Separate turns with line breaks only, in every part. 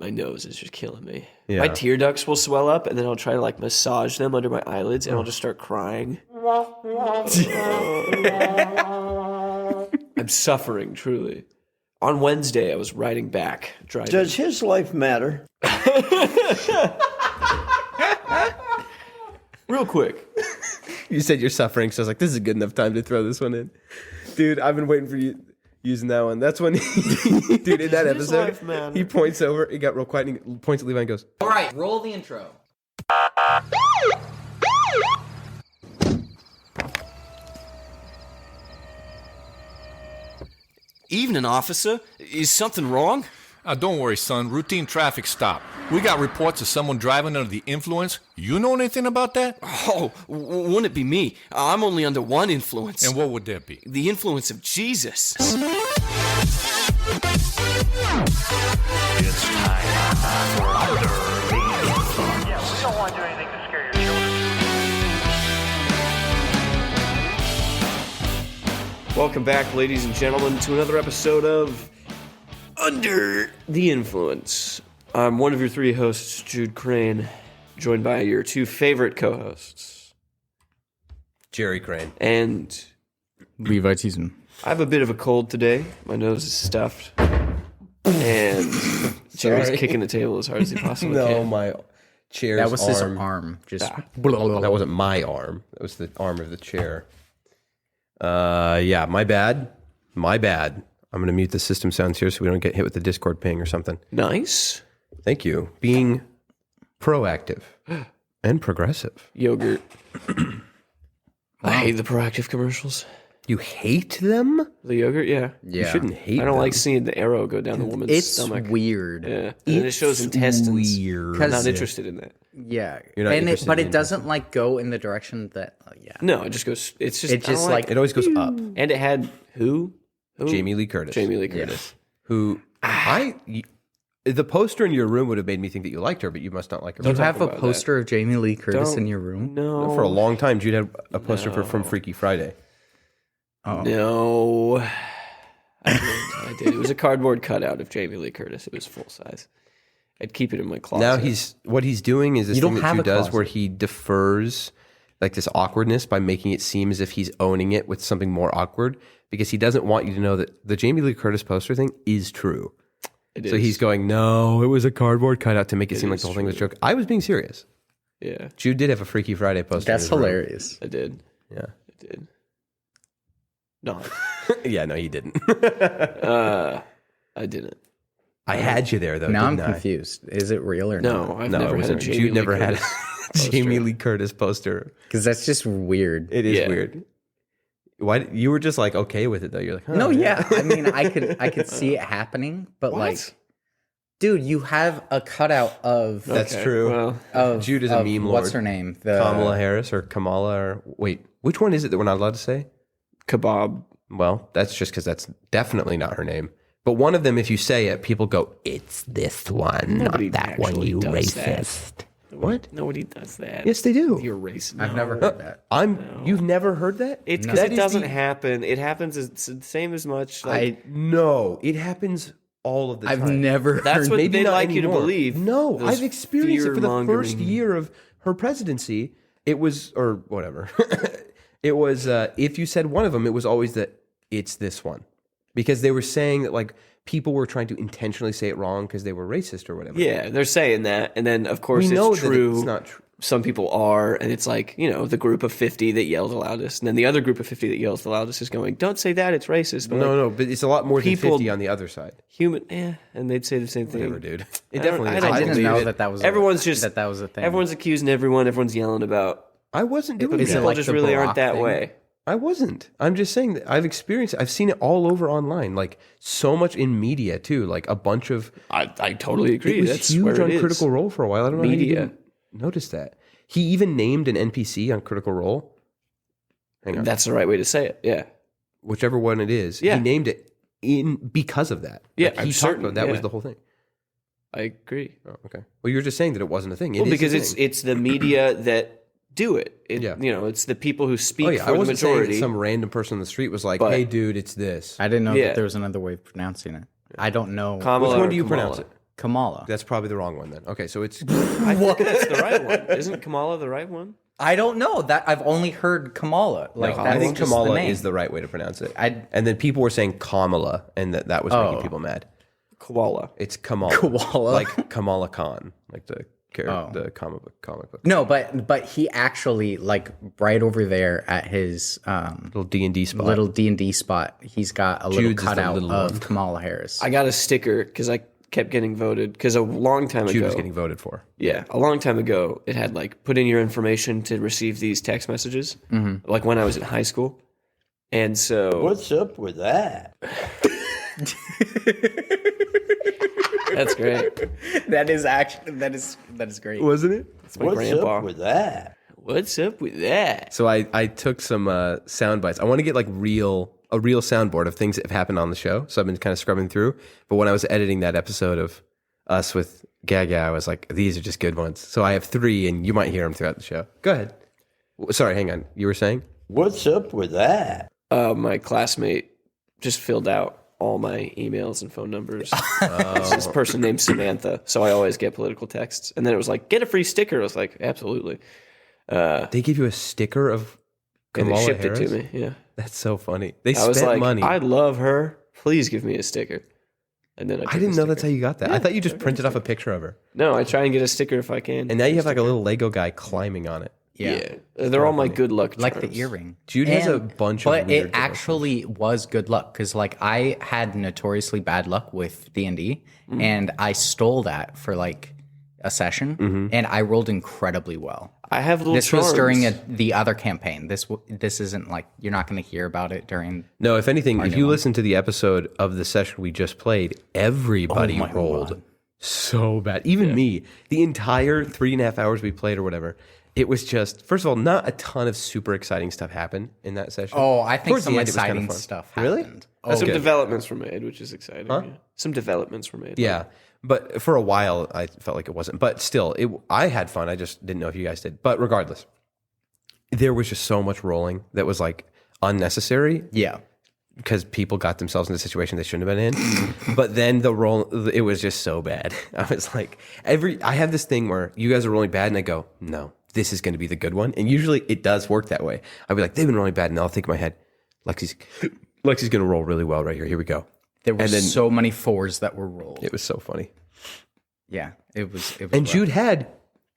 My nose is just killing me.
Yeah.
My tear ducts will swell up, and then I'll try to like massage them under my eyelids, and I'll just start crying. I'm suffering, truly. On Wednesday, I was riding back, driving.
Does his life matter?
Real quick.
You said you're suffering, so I was like, this is a good enough time to throw this one in. Dude, I've been waiting for you using that one. That's when, dude, in that episode, he points over, he got real quiet, and he points at Levi and goes,
all right, roll the intro.
Evening, officer. Is something wrong?
Don't worry, son. Routine traffic stop. We got reports of someone driving under the influence. You know anything about that?
Oh, wouldn't it be me? I'm only under one influence.
And what would that be?
The influence of Jesus.
It's time for Under the Influence.
Yeah, we don't want to do anything to scare your children.
Welcome back, ladies and gentlemen, to another episode of Under the Influence. I'm one of your three hosts, Jude Crane, joined by your two favorite co-hosts,
Jerry Crane.
And
Levi Teason.
I have a bit of a cold today. My nose is stuffed. And Jerry's kicking the table as hard as he possibly can.
No, my chair's
That was
arm.
his arm. Just
That wasn't my arm. That was the arm of the chair. Yeah, my bad. My bad. I'm going to mute the system sounds here so we don't get hit with the Discord ping or something.
Nice.
Thank you. Being proactive and progressive.
Yogurt. I hate the proactive commercials.
You hate them?
The yogurt, yeah.
You shouldn't hate
I don't
them.
like seeing the arrow go down the woman's
it's
stomach.
weird.
Yeah. And then it shows intestines.
Weird.
I'm not interested in that.
Yeah.
You're not interested
But
in
it doesn't like go in the direction that yeah.
No, it just goes. It's just.
It
I don't
just
like
It always goes up.
it. And it had who?
Jamie Lee Curtis.
Jamie Lee Curtis.
Who the poster in your room would have made me think that you liked her, but you must not like her.
You have a
about
poster of Jamie Lee Curtis
Don't-
in your room?
No.
For a long time, Jude had a poster from Freaky Friday.
Oh.
No. I did. It was a cardboard cutout of Jamie Lee Curtis. It was full size. I'd keep it in my closet.
Now what he's doing is this
You
thing
don't
that
have
Jude
a
does
closet.
where he defers like this awkwardness by making it seem as if he's owning it with something more awkward because he doesn't want you to know that the Jamie Lee Curtis poster thing is true. So he's going, no, it was a cardboard cutout to make it seem like the whole thing was a joke. I was being serious.
Yeah.
Jude did have a Freaky Friday poster.
That's
in his room.
hilarious.
I did.
Yeah.
I did. No.
Yeah, no, you didn't.
I didn't.
I had you there, though.
Now I'm
didn't I?
confused. Is it real or
No,
not?
I've
No,
never
it
had a
wasn't.
Jamie
Jude
Lee
never had
Curtis
a
poster.
Jamie Lee Curtis poster.
Because that's just weird.
It is
Yeah.
weird. Why you were just like okay with it though? You're like, oh,
No, yeah. I mean, I could see it happening, but like, dude, you have a cutout of
That's
Okay,
true.
well,
of
Jude is a
of-
meme
What's
lord.
her name?
Kamala Harris or Kamala or wait, which one is it that we're not allowed to say?
Kebab.
Well, that's just because that's definitely not her name. But one of them, if you say it, people go, "It's this one,
Nobody
not that one,
actually
you
does
racist." What?
Nobody does that.
Yes, they do.
You're racist.
I've never heard that.
You've never heard that?
It's because
That
it
is
doesn't
the-
happen. It happens it's the same as much. Like,
No, it happens all of the time.
I've never
That's
heard
what
Maybe
they
not
like you to
anymore.
believe.
No,
Those
I've experienced it for the first
fear-mongering-
year of her presidency. It was, or whatever. It was, if you said one of them, it was always that it's this one. Because they were saying that, like, people were trying to intentionally say it wrong because they were racist or whatever.
Yeah, they're saying that, and then of course
We know
it's true.
that it's not true.
Some people are, and it's like, you know, the group of 50 that yelled the loudest, and then the other group of 50 that yells the loudest is going, "Don't say that, it's racist." But
No, but it's a lot more than
people-
50 on the other side.
human, and they'd say the same thing.
Whatever, dude. It
I
definitely
don't-
is.
I
I
don't
didn't
believe
know
it.
that was
Everyone's just
that was a thing.
Everyone's accusing everyone. Everyone's yelling about.
I wasn't doing
But
Is it
that.
people
like
just
the
really
Barack
aren't that
thing?
way.
I wasn't. I'm just saying that I've seen it all over online, like so much in media too, like a bunch of.
I totally agree.
It was
That's
huge
where
on
it is.
Critical Role for a while. I don't know how you
Media.
didn't notice that. He even named an NPC on Critical Role. Hang on,
That's the right way to say it. Yeah.
whichever one it is.
Yeah.
He named it because of that.
Yeah,
Like,
I'm
he talked
certain,
about that was
yeah.
the whole thing.
I agree.
Oh, okay. Well, you were just saying that it wasn't a thing. It
Well,
is a
because
thing.
it's the media that do it.
Yeah.
You know, it's the people who speak
Oh yeah, I
for the
wasn't saying
majority.
that some random person on the street was like,
But-
"Hey, dude, it's this."
I didn't know
Yeah.
that there was another way of pronouncing it. I don't know.
Kamala
Which one
or
do you
Kamala?
pronounce it?
Kamala.
That's probably the wrong one then. Okay, so it's
I think that's the right one. Isn't Kamala the right one?
I don't know that I've only heard Kamala. Like
no,
that's
I think
just
Kamala
the name.
is the right way to pronounce it.
I-
and then people were saying Kamala, and that was making people mad.
Koala.
It's Kamala.
Koala.
Like Kamala Khan, like the the comic book.
No, but he actually like right over there at his
Little D&D spot.
little D&D spot, he's got a little
Jude's is the
cutout
little
of
one.
Kamala Harris.
I got a sticker because I kept getting voted. Because a long time
Jude
ago,
was getting voted for.
yeah, a long time ago, it had like put in your information to receive these text messages. Like when I was in high school, and so
What's up with that?
that's great.
that is actually that is great.
Wasn't it?
That's my
What's
grandpa.
up with that?
What's up with that?
So I took some sound bites. I want to get like a real soundboard of things that have happened on the show. So I've been kind of scrubbing through. But when I was editing that episode of us with Gaga, I was like, these are just good ones. So I have 3, and you might hear them throughout the show. Go ahead. Sorry, hang on. You were saying?
What's up with that?
My classmate just filled out all my emails and phone numbers. It's this person named Samantha, so I always get political texts. And then it was like, get a free sticker. I was like, absolutely.
They give you a sticker of
And
Kamala
they shipped
Harris?
it to me. Yeah,
That's so funny. They
I was
spent
like,
money.
I love her. Please give me a sticker. And then
I didn't know that's how you got that. I thought you just printed off a picture of her.
No, I try and get a sticker if I can.
And now you have like a little Lego guy climbing on it.
Yeah.
They're all my good luck charms.
Like the earring.
Jude has a bunch of
But
weird
it actually was good luck because like I had notoriously bad luck with D&D and I stole that for like a session and I rolled incredibly well.
I have little
This
charms.
was during the other campaign. This isn't like you're not going to hear about it during.
No, if anything, if you listen to the episode of the session we just played, everybody
Oh my
rolled
God.
so bad. Even me. The entire 3.5 hours we played or whatever, it was just, first of all, not a ton of super exciting stuff happened in that session.
Oh, I think
Towards
some
the end, it was kinda
exciting
fun.
stuff
Really?
happened.
Some
good.
developments were made, which is exciting. Yeah. Some developments were made.
Yeah, but for a while, I felt like it wasn't. But still, I had fun. I just didn't know if you guys did. But regardless, there was just so much rolling that was like unnecessary.
Yeah.
Because people got themselves in a situation they shouldn't have been in. But then the roll, it was just so bad. I was like, I have this thing where you guys are rolling bad, and I go, no, this is going to be the good one. And usually it does work that way. I'll be like, they've been rolling bad, and I'll think in my head, Lexi's going to roll really well right here. Here we go.
There were
And then-
so many 4s that were rolled.
It was so funny.
Yeah, it was.
And
rough.
Jude had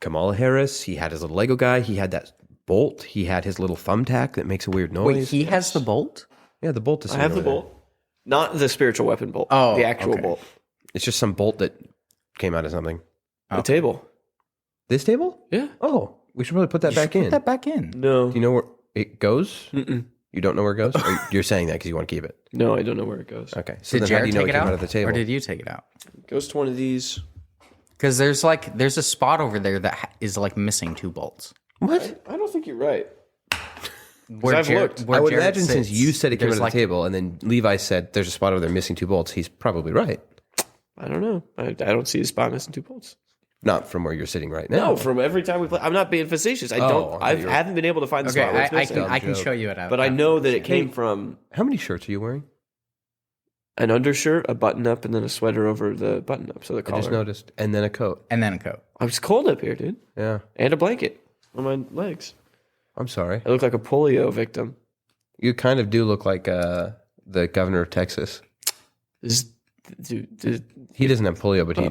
Kamala Harris. He had his little Lego guy. He had that bolt. He had his little thumbtack that makes a weird noise.
Wait, he has the bolt?
Yeah, the bolt is
I have the
over there.
bolt. Not the spiritual weapon bolt.
Oh,
the actual
okay.
bolt.
It's just some bolt that came out of something.
The table.
This table?
Yeah.
Oh, we should probably put that back in.
Put that back in.
No.
Do you know where it goes? You don't know where it goes? Or you're saying that because you want to keep it?
No, I don't know where it goes.
Okay. So
Did
then how do
Jared
you know
take
it
it
came
out,
out of the table?
or did you take it out?
It goes to one of these.
Because there's a spot over there that is like missing 2 bolts.
What?
I don't think you're right.
Where
I've looked.
where
I would
Jared
imagine since
sits,
you said it came out
there's
of
like-
the table and then Levi said there's a spot over there missing 2 bolts, he's probably right.
I don't know. I don't see a spot missing 2 bolts.
Not from where you're sitting right now.
No, from every time we play. I'm not being facetious. I
Oh,
don't.
I
I
thought you were-
haven't been able to find the
Okay,
spot where it's
I
missing.
can
joke.
show you it out.
But I know that it came from
How many shirts are you wearing?
an undershirt, a button up, and then a sweater over the button up. So the
I
collar.
just noticed. And then a coat.
And then a coat.
I was cold up here, dude.
Yeah.
And a blanket on my legs.
I'm sorry.
I look like a polio victim.
You kind of do look like the governor of Texas.
This, dude,
He doesn't have polio, but he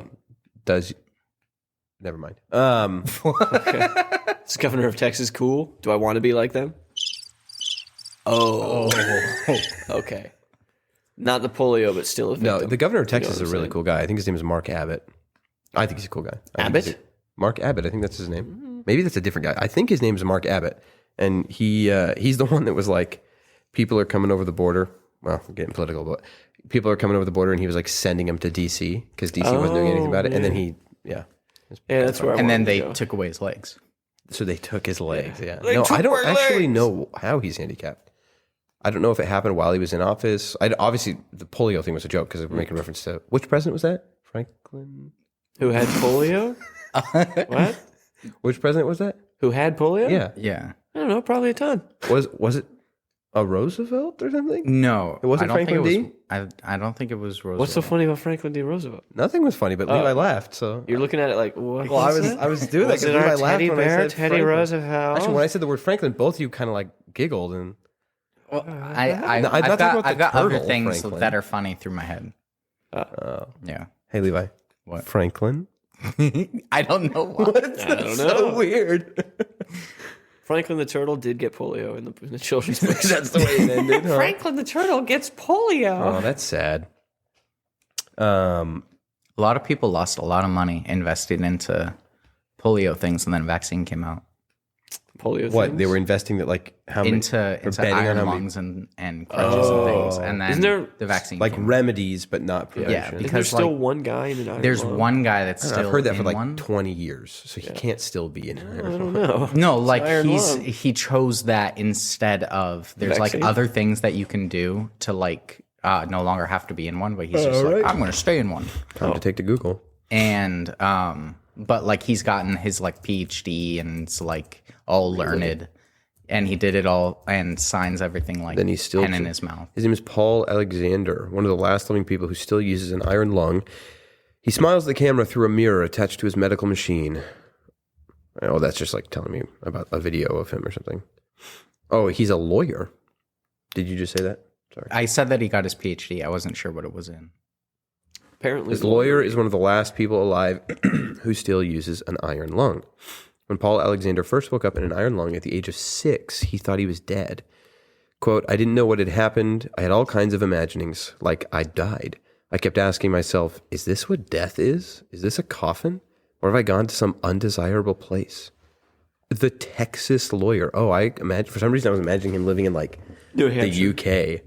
does. Never mind.
is governor of Texas cool? Do I want to be like them? Oh. Okay. Not the polio, but still a victim.
No, the governor of Texas
what
is a
I'm
really
saying?
cool guy. I think his name is Mark Abbott. I think he's a cool guy. I think
Abbott?
he's Mark Abbott. I think that's his name. Maybe that's a different guy. I think his name is Mark Abbott, and he's the one that was like, people are coming over the border. Well, we're getting political, but people are coming over the border, and he was like sending them to DC because DC wasn't doing anything about it. And then
Yeah, that's where I
And then
wanted to
they
go.
took away his legs.
so they took his legs. Yeah,
They
no,
took
I don't
my
actually
legs!
know how he's handicapped. I don't know if it happened while he was in office. Obviously, the polio thing was a joke because we're making reference to which president was that? Franklin.
Who had polio? What?
Which president was that?
Who had polio?
Yeah,
Yeah.
I don't know. Probably a ton.
was it? A Roosevelt or something?
No,
It wasn't
I don't
Franklin
think
D?
it was, I don't think it was Roosevelt.
What's so funny about Franklin D. Roosevelt?
Nothing was funny, but Levi laughed. So
You're looking at it like, what?
well, I was doing that
Was
because
it
Levi
our
laughed
teddy
when I
bear,
said
Teddy
Franklin.
Roosevelt?
Actually, when I said the word Franklin, both of you kind of like giggled and
Well,
No, I'm
I've
not talking about
I've
the
got other
turtle,
things
Franklin.
that are funny through my head. Yeah.
hey, Levi,
What?
Franklin.
I don't know why.
I don't know.
So weird.
Franklin the turtle did get polio in the children's books.
That's the way it ended. Huh?
Franklin the turtle gets polio.
Oh, that's sad.
A lot of people lost a lot of money investing into polio things, and then a vaccine came out.
Polio.
What
things?
they were investing that like how many
Into
or betting on
iron
how many-
lungs and crutches and things, and then
Isn't there,
the vaccine
like
came out.
remedies, but not prevention.
because-
Isn't there still
like,
one guy in an iron
There's
lung?
one guy that's still
I've heard that
in
for like
one.
20 years, so he can't still be in
I
there.
don't know.
No,
It's
like
iron lung.
he chose that instead of there's
Vaccine?
like other things that you can do to like no longer have to be in one, but he's just like I'm gonna stay in one.
Time to take to Google.
And but like he's gotten his like PhD and it's like all learned, and he did it all and signs everything like
Then he's still
pen in his mouth.
His name is Paul Alexander, one of the last living people who still uses an iron lung. He smiles at the camera through a mirror attached to his medical machine. Oh, that's just like telling me about a video of him or something. Oh, he's a lawyer. Did you just say that? Sorry.
I said that he got his PhD. I wasn't sure what it was in.
Apparently,
His lawyer is one of the last people alive who still uses an iron lung. When Paul Alexander first woke up in an iron lung at the age of 6, he thought he was dead. Quote, I didn't know what had happened. I had all kinds of imaginings, like I died. I kept asking myself, is this what death is? Is this a coffin? Or have I gone to some undesirable place? The Texas lawyer. Oh, I imagine, for some reason I was imagining him living in like
New
the
Hampshire.
UK.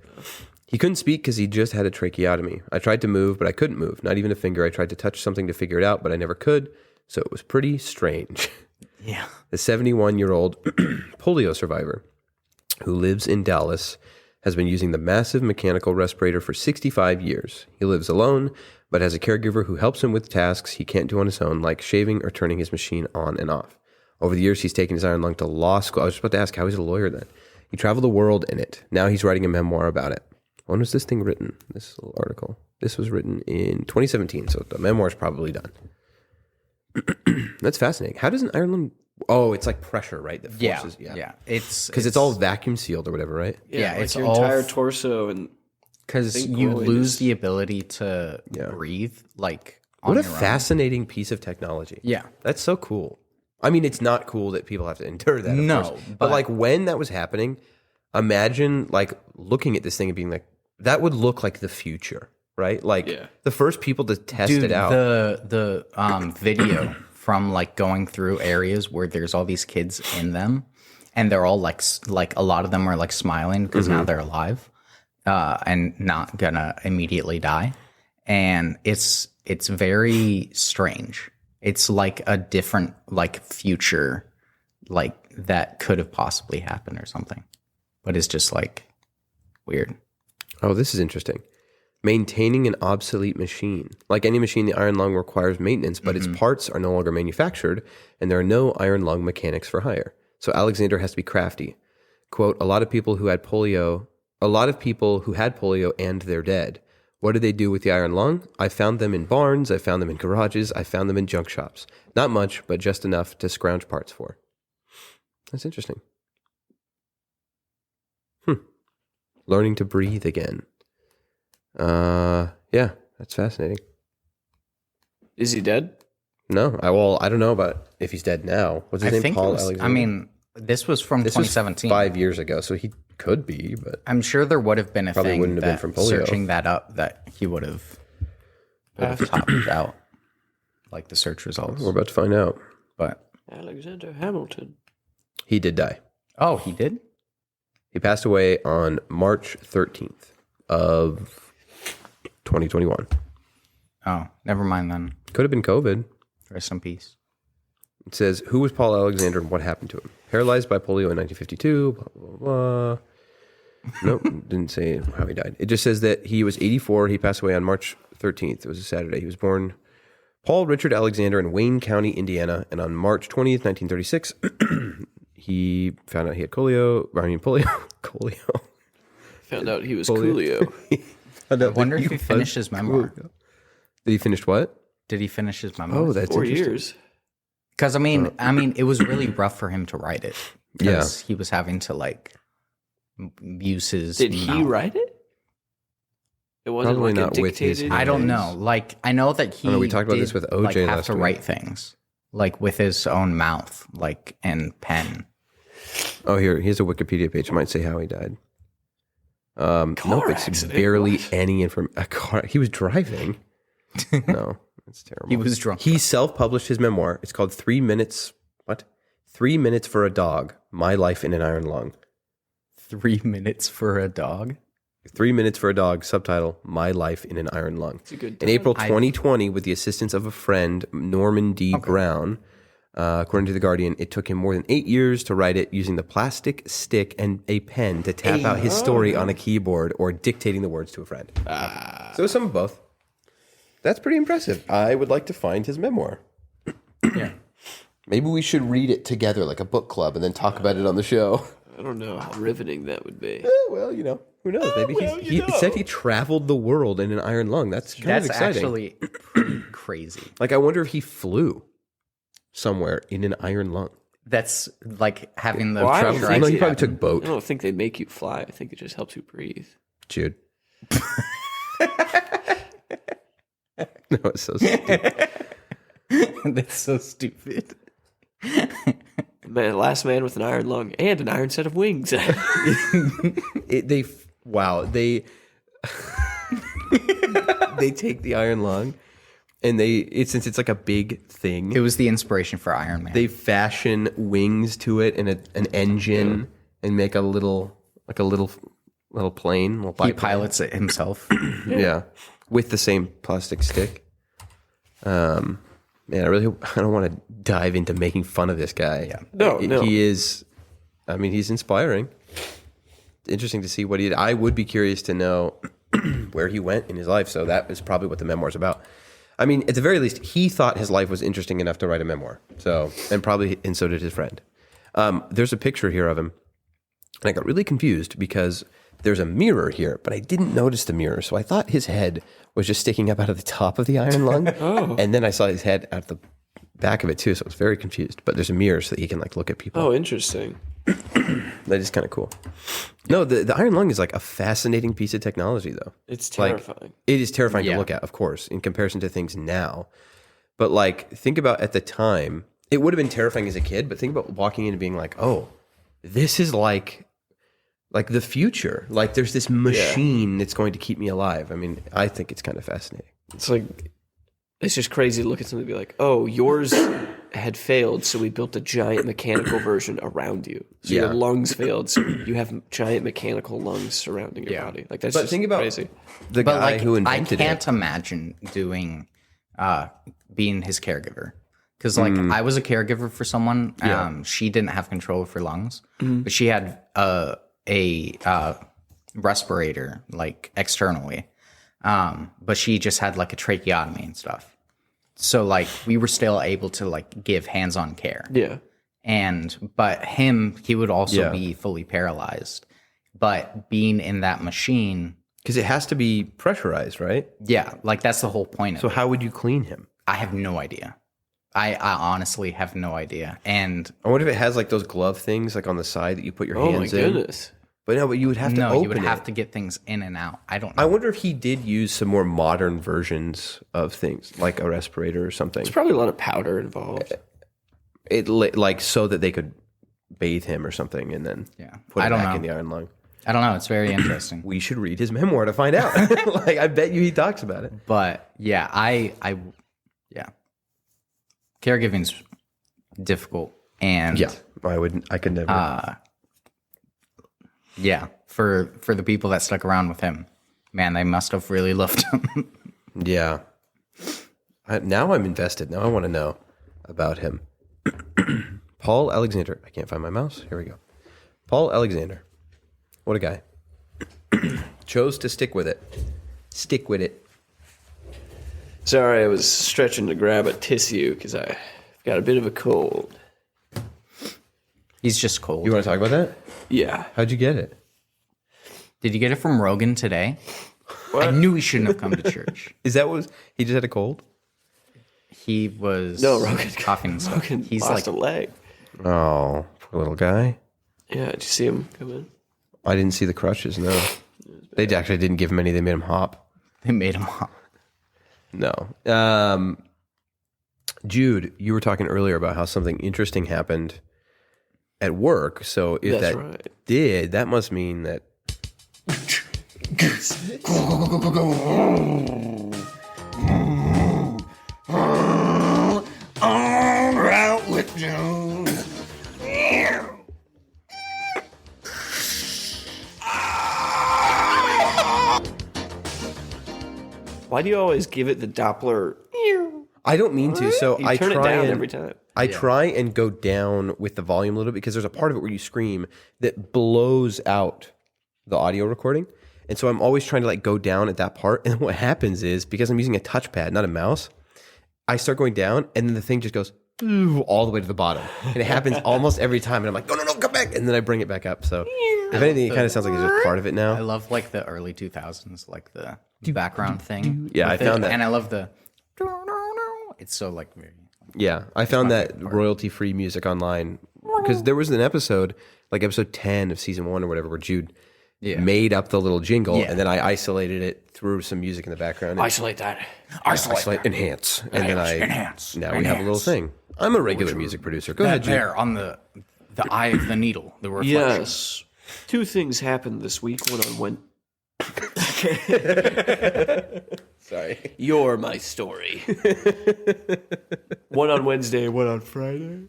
He couldn't speak because he just had a tracheotomy. I tried to move, but I couldn't move. Not even a finger. I tried to touch something to figure it out, but I never could. So it was pretty strange.
Yeah.
The 71-year-old polio survivor who lives in Dallas has been using the massive mechanical respirator for 65 years. He lives alone, but has a caregiver who helps him with tasks he can't do on his own, like shaving or turning his machine on and off. Over the years, he's taken his iron lung to law school. I was just about to ask, how he's a lawyer then? He traveled the world in it. Now he's writing a memoir about it. When was this thing written? This little article. This was written in 2017, so the memoir's probably done. That's fascinating. How does an iron lung... Oh, it's like pressure, right? That
Yeah.
forces,
Yeah. It's
because it's all vacuum sealed or whatever, right?
yeah,
like
it's
your
all
entire torso and
because
think
you
glowing
lose
is-
the ability to breathe like on
What a
your own.
fascinating piece of technology.
Yeah.
That's so cool. I mean, it's not cool that people have to endure that, of
No,
course. But
but-
like when that was happening, imagine like looking at this thing and being like, that would look like the future, right? Like
Yeah.
the first people to test
Dude,
it out.
the video from like going through areas where there's all these kids in them, and they're all like a lot of them are like smiling because now they're alive, and not gonna immediately die, and it's very strange. It's like a different like future, like that could have possibly happened or something, but it's just like weird.
Oh, this is interesting. Maintaining an obsolete machine. Like any machine, the iron lung requires maintenance, but its parts are no longer manufactured, and there are no iron lung mechanics for hire. So Alexander has to be crafty. Quote, a lot of people who had polio and they're dead. What did they do with the iron lung? I found them in barns, I found them in garages, I found them in junk shops. Not much, but just enough to scrounge parts for. That's interesting. Learning to breathe again. Yeah, that's fascinating.
is he dead?
No, I don't know about if he's dead now. What's his
I
name?
think
Paul
it was,
Alexander.
I mean, this was from
This was
2017.
5 years ago, so he could be, but
I'm sure there would have been a
Probably
thing
wouldn't have been
that
from polio.
searching that up that he would have topped out like the search results.
we're about to find out.
But
Alexander Hamilton.
He did die.
oh, he did?
He passed away on March 13th of 2021.
Oh, never mind then.
Could have been COVID.
Rest in peace.
It says, who was Paul Alexander and what happened to him? Paralyzed by polio in 1952, blah, blah, blah. Nope, didn't say how he died. It just says that he was 84. He passed away on March 13th. It was a Saturday. He was born Paul Richard Alexander in Wayne County, Indiana. And on March 20th, 1936, he found out he had polio.
Found out he was Coolio.
I wonder if he finished his memoir.
Did he finish what?
Did he finish his memoir?
Oh, that's
4
interesting.
years.
Because I mean, it was really rough for him to write it. Because he was having to like use his.
Did he
mouth.
write it? It wasn't
Probably
like
not
a
with his
dictated.
I don't know. Like I know that he.
know, we talked about
did,
this with OJ
like, have
last
to
week.
write things like with his own mouth, like and pen.
Oh, here's a Wikipedia page. It might say how he died. Nope, it's
accident?
barely any information. A car. He was driving. No, that's terrible.
He was drunk.
He self-published his memoir. It's called 3 Minutes. What? 3 Minutes for a Dog. My Life in an Iron Lung.
3 minutes for a dog.
3 Minutes for a Dog. Subtitle: My Life in an Iron Lung.
a good
In April 2020, with the assistance of a friend, Norman D. Brown, according to The Guardian, it took him more than 8 years to write it using the plastic stick and a pen to tap out his story on a keyboard or dictating the words to a friend. So some of both. That's pretty impressive. I would like to find his memoir.
Yeah.
Maybe we should read it together like a book club and then talk about it on the show.
I don't know how riveting that would be.
Well, who knows? Maybe he said he traveled the world in an iron lung. That's kind of
That's
exciting.
actually pretty crazy.
Like, I wonder if he flew somewhere in an iron lung.
That's like having the
Well, I don't
pressure.
think
No, he
Yeah.
probably took
I
boat.
don't think they make you fly. I think it just helps you breathe.
Jude. No, it's so stupid.
That's so stupid.
Man, last man with an iron lung and an iron set of wings.
They they take the iron lung and since it's like a big thing,
It was the inspiration for Iron Man.
they fashion wings to it and an engine and make a little plane. Little
he
biplane.
pilots it himself.
Yeah, with the same plastic stick. Man, I don't want to dive into making fun of this guy. Yeah.
No.
He is. I mean, he's inspiring. It's interesting to see what he did. I would be curious to know where he went in his life. So that is probably what the memoir is about. I mean, at the very least, he thought his life was interesting enough to write a memoir. So, and so did his friend. There's a picture here of him, and I got really confused because there's a mirror here, but I didn't notice the mirror. So I thought his head was just sticking up out of the top of the iron lung. And then I saw his head at the back of it too. So I was very confused. But there's a mirror so that he can like look at people.
Oh, interesting.
That is kind of cool. No, the iron lung is like a fascinating piece of technology though.
It's terrifying.
Like, it is terrifying
Yeah.
to look at, of course, in comparison to things now. But like, think about at the time, it would have been terrifying as a kid, but think about walking in and being like, oh, this is like the future. Like there's this machine that's going to keep me alive. I mean, I think it's kind of fascinating.
It's like, it's just crazy to look at something and be like, oh, yours had failed, so we built a giant mechanical version around you. So
Yeah.
your lungs failed, so you have giant mechanical lungs surrounding your body. Like that's
But
just
think about
crazy.
the
But
guy
like,
who
I
invented
can't
it.
imagine doing, being his caregiver. Because like I was a caregiver for someone. She didn't have control of her lungs, but she had a respirator like externally. But she just had like a tracheotomy and stuff. So like we were still able to like give hands-on care.
Yeah.
But he would also
Yeah.
be fully paralyzed. But being in that machine,
Because it has to be pressurized, right?
yeah, like that's the whole point of
So
it.
how would you clean him?
I have no idea. I honestly have no idea. And
I wonder if it has like those glove things like on the side that you put your
Oh my
hands in.
goodness.
But no, but you would have to
no,
open
you would have
it.
to get things in and out. I don't know.
I wonder if he did use some more modern versions of things, like a respirator or something.
There's probably a lot of powder involved.
Like so that they could bathe him or something, and then put
I
it
don't
back
know.
in the iron lung.
I don't know. It's very interesting.
We should read his memoir to find out. Like I bet you he talks about it.
But yeah, yeah. Caregiving's difficult. And
Yeah, I could never.
yeah, for the people that stuck around with him, man, they must have really loved him.
Yeah. Now I'm invested. Now I want to know about him. Paul Alexander. I can't find my mouse. Here we go. Paul Alexander. What a guy. Chose to stick with it. Stick with it.
Sorry, I was stretching to grab a tissue because I've got a bit of a cold.
He's just cold.
You want to talk about that?
Yeah.
How'd you get it?
Did you get it from Rogan today? I knew he shouldn't have come to church.
Is that what he just had a cold?
He was
Rogan
coughing and stuff.
Rogan
He's
lost
like
a leg.
Oh, poor little guy.
Yeah, did you see him come in?
I didn't see the crutches, no. They actually didn't give him any. They made him hop.
they made him up.
No. Jude, you were talking earlier about how something interesting happened at work. So if
That's
that
right.
did, that must mean that
Why do you always give it the Doppler?
I don't mean to. So
You
I
turn it
try
down
and
every time.
I try and go down with the volume a little bit because there's a part of it where you scream that blows out the audio recording. And so I'm always trying to like go down at that part. And what happens is because I'm using a touchpad, not a mouse, I start going down and then the thing just goes all the way to the bottom. And it happens almost every time. And I'm like, no, come back. And then I bring it back up. So if anything, it kind of sounds like it's just part of it
I
now.
love like the early 2000s, like the background thing.
Yeah,
with
I found
it.
that.
And I love the. It's so like very.
Yeah, I found that royalty-free music online because there was an episode, like episode 10 of season 1 or whatever, where Jude made up the little jingle, and then I isolated it through some music in the background.
Isolate that.
Isolate, enhance, and then I
enhance.
Now we have a little thing. I'm a regular music producer. Go ahead, Jude.
There on the eye of the needle, the reflection.
Yes. Two things happened this week. One on when.
Sorry.
You're my story. One on Wednesday, one on Friday.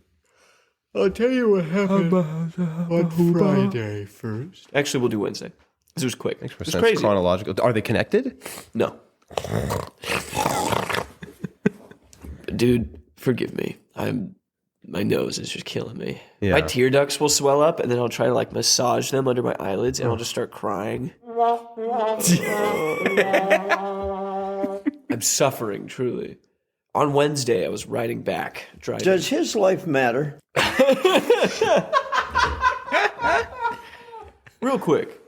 I'll tell you what happened on Friday first. Actually, we'll do Wednesday. This was quick. It was crazy.
Chronological. Are they connected?
No. Dude, forgive me. My nose is just killing me.
Yeah.
My tear ducts will swell up, and then I'll try to like massage them under my eyelids, and I'll just start crying. I'm suffering, truly. On Wednesday, I was riding back, driving.
Does his life matter?
Real quick.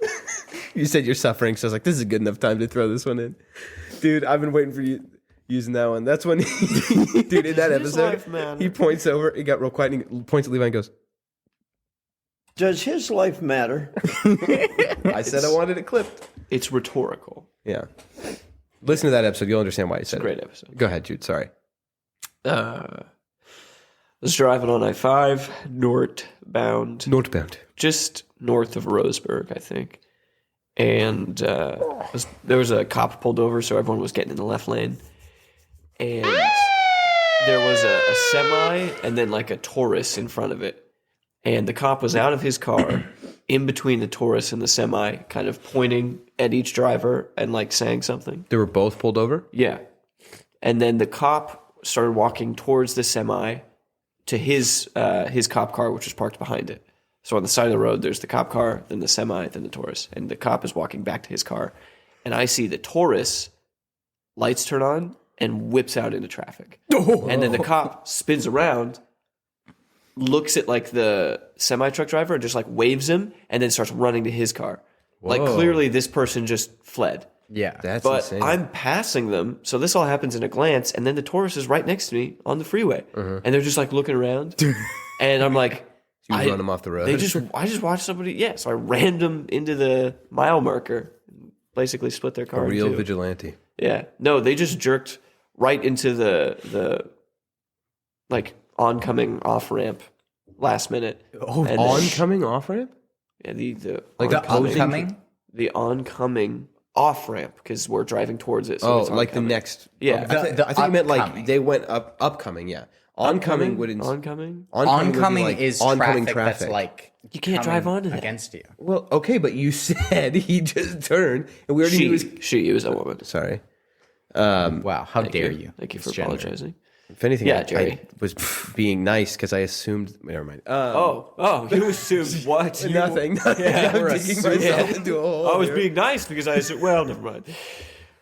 You said you're suffering, so I was like, this is a good enough time to throw this one in. Dude, I've been waiting for you using that one. That's when, dude, in that
His life
episode,
matter?
he points over, he got real quiet, and he points at Levi and goes,
Does his life matter?
I said I wanted it clipped.
It's rhetorical.
Yeah. Listen to that episode. You'll understand why I said
Great
it.
episode.
Go ahead, Jude. Sorry.
I was driving on I-5, northbound, just north of Roseburg, I think. And there was a cop pulled over, so everyone was getting in the left lane. And there was a semi and then like a Taurus in front of it. And the cop was out of his car in between the Taurus and the semi, kind of pointing at each driver and like saying something.
They were both pulled over?
Yeah. And then the cop started walking towards the semi to his cop car, which was parked behind it. So on the side of the road, there's the cop car, then the semi, then the Taurus. And the cop is walking back to his car. And I see the Taurus lights turn on and whips out into traffic. And then the cop spins around, looks at like the semi truck driver and just like waves him and then starts running to his car. Like clearly this person just fled.
Yeah.
That's
But
insane.
I'm passing them, so this all happens in a glance, and then the Taurus is right next to me on the freeway, and they're just like looking around, and I'm like,
you run them off the road.
I just watched somebody, so I rammed them into the mile marker, basically split their car.
A real
in two.
vigilante.
Yeah, no, they just jerked right into the like oncoming off ramp last minute.
Oh,
And then-
oncoming off ramp?
Yeah, the
Like
The oncoming?
the oncoming off ramp because we're driving towards it. So
Oh,
it's
like the
oncoming.
next.
Yeah.
I think you meant like
upcoming.
they went upcoming. Yeah, oncoming would
oncoming.
would be
Oncoming
like
is
oncoming
traffic that's like
You can't drive
coming
onto that.
against you.
Well, okay, but you said he just turned, and we already knew he was.
She was a woman.
Sorry.
Wow, how dare you?
Thank you for
It's gender.
apologizing.
If anything,
Yeah,
I
Jerry.
was being nice because I assumed. Never mind.
You assumed what?
Nothing. I'm digging myself into a hole.
I was
here.
being nice because I assumed. Well, never mind.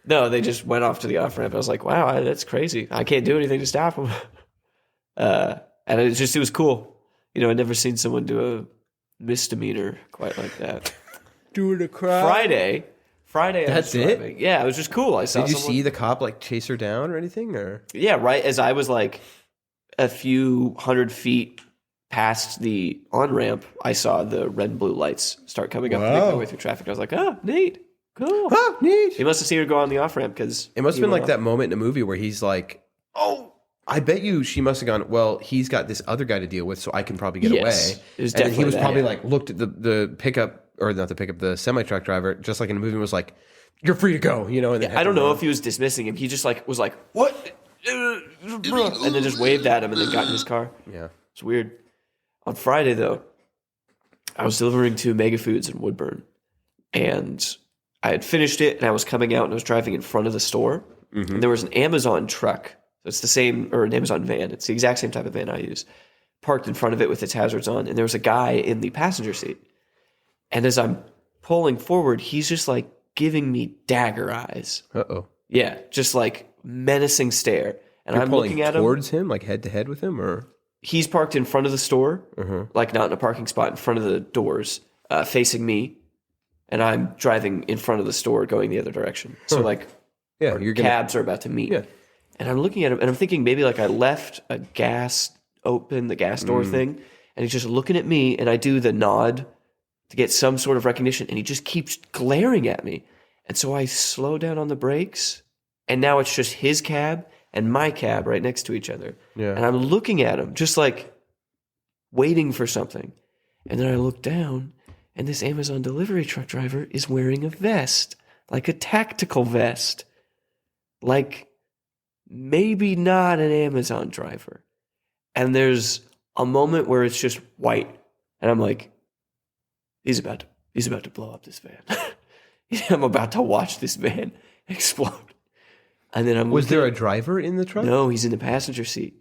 No, they just went off to the off ramp. I was like, wow, that's crazy. I can't do anything to stop them. And it was cool. You know, I'd never seen someone do a misdemeanor quite like that.
Doing a crowd.
Friday.
That's
I was
it?
driving. Yeah, it was just cool. I saw.
Did you
someone,
see the cop like chase her down or anything? Or
Yeah, right as I was like a few 100 feet past the on ramp, I saw the red and blue lights start coming up to make my way through traffic. I was like, oh, neat, cool.
oh, neat.
He must have seen her go on the off ramp because
It must have been like that moment in a movie where he's like, "Oh, I bet you she must have gone. Well, he's got this other guy to deal with, so I can probably get
Yes,
away."
it was
And then he
definitely
was
that,
probably
yeah.
like looked at the pickup or not the pickup, the semi truck driver, just like in a movie, and was like, "You're free to go," you know. And then
I don't know if he was dismissing him. He just like was like, what? And then just waved at him and then got in his car.
Yeah.
It's weird. On Friday, though, I was delivering to Mega Foods in Woodburn, and I had finished it, and I was coming out, and I was driving in front of the store, and there was an Amazon truck. So it's the same, or an Amazon van. It's the exact same type of van I use, parked in front of it with its hazards on, and there was a guy in the passenger seat. And as I'm pulling forward, he's just like giving me dagger eyes.
Uh-oh.
Yeah, just like menacing stare. And
You're
I'm
pulling
looking at him.
towards him, like head to head with him, or
He's parked in front of the store, like not in a parking spot, in front of the doors, facing me. And I'm driving in front of the store going the other direction. So like
yeah,
our
you're gonna.
cabs are about to meet.
Yeah.
And I'm looking at him and I'm thinking maybe like I left a gas open, the gas door thing. And he's just looking at me and I do the nod to get some sort of recognition. And he just keeps glaring at me. And so I slow down on the brakes. And now it's just his cab and my cab right next to each other.
Yeah.
And I'm looking at him, just like waiting for something. And then I look down, and this Amazon delivery truck driver is wearing a vest, like a tactical vest. Like maybe not an Amazon driver. And there's a moment where it's just white. And I'm like, he's about to blow up this van. I'm about to watch this van explode. And then I'm
Was
looking
there
at-
a driver in the truck?
No, he's in the passenger seat.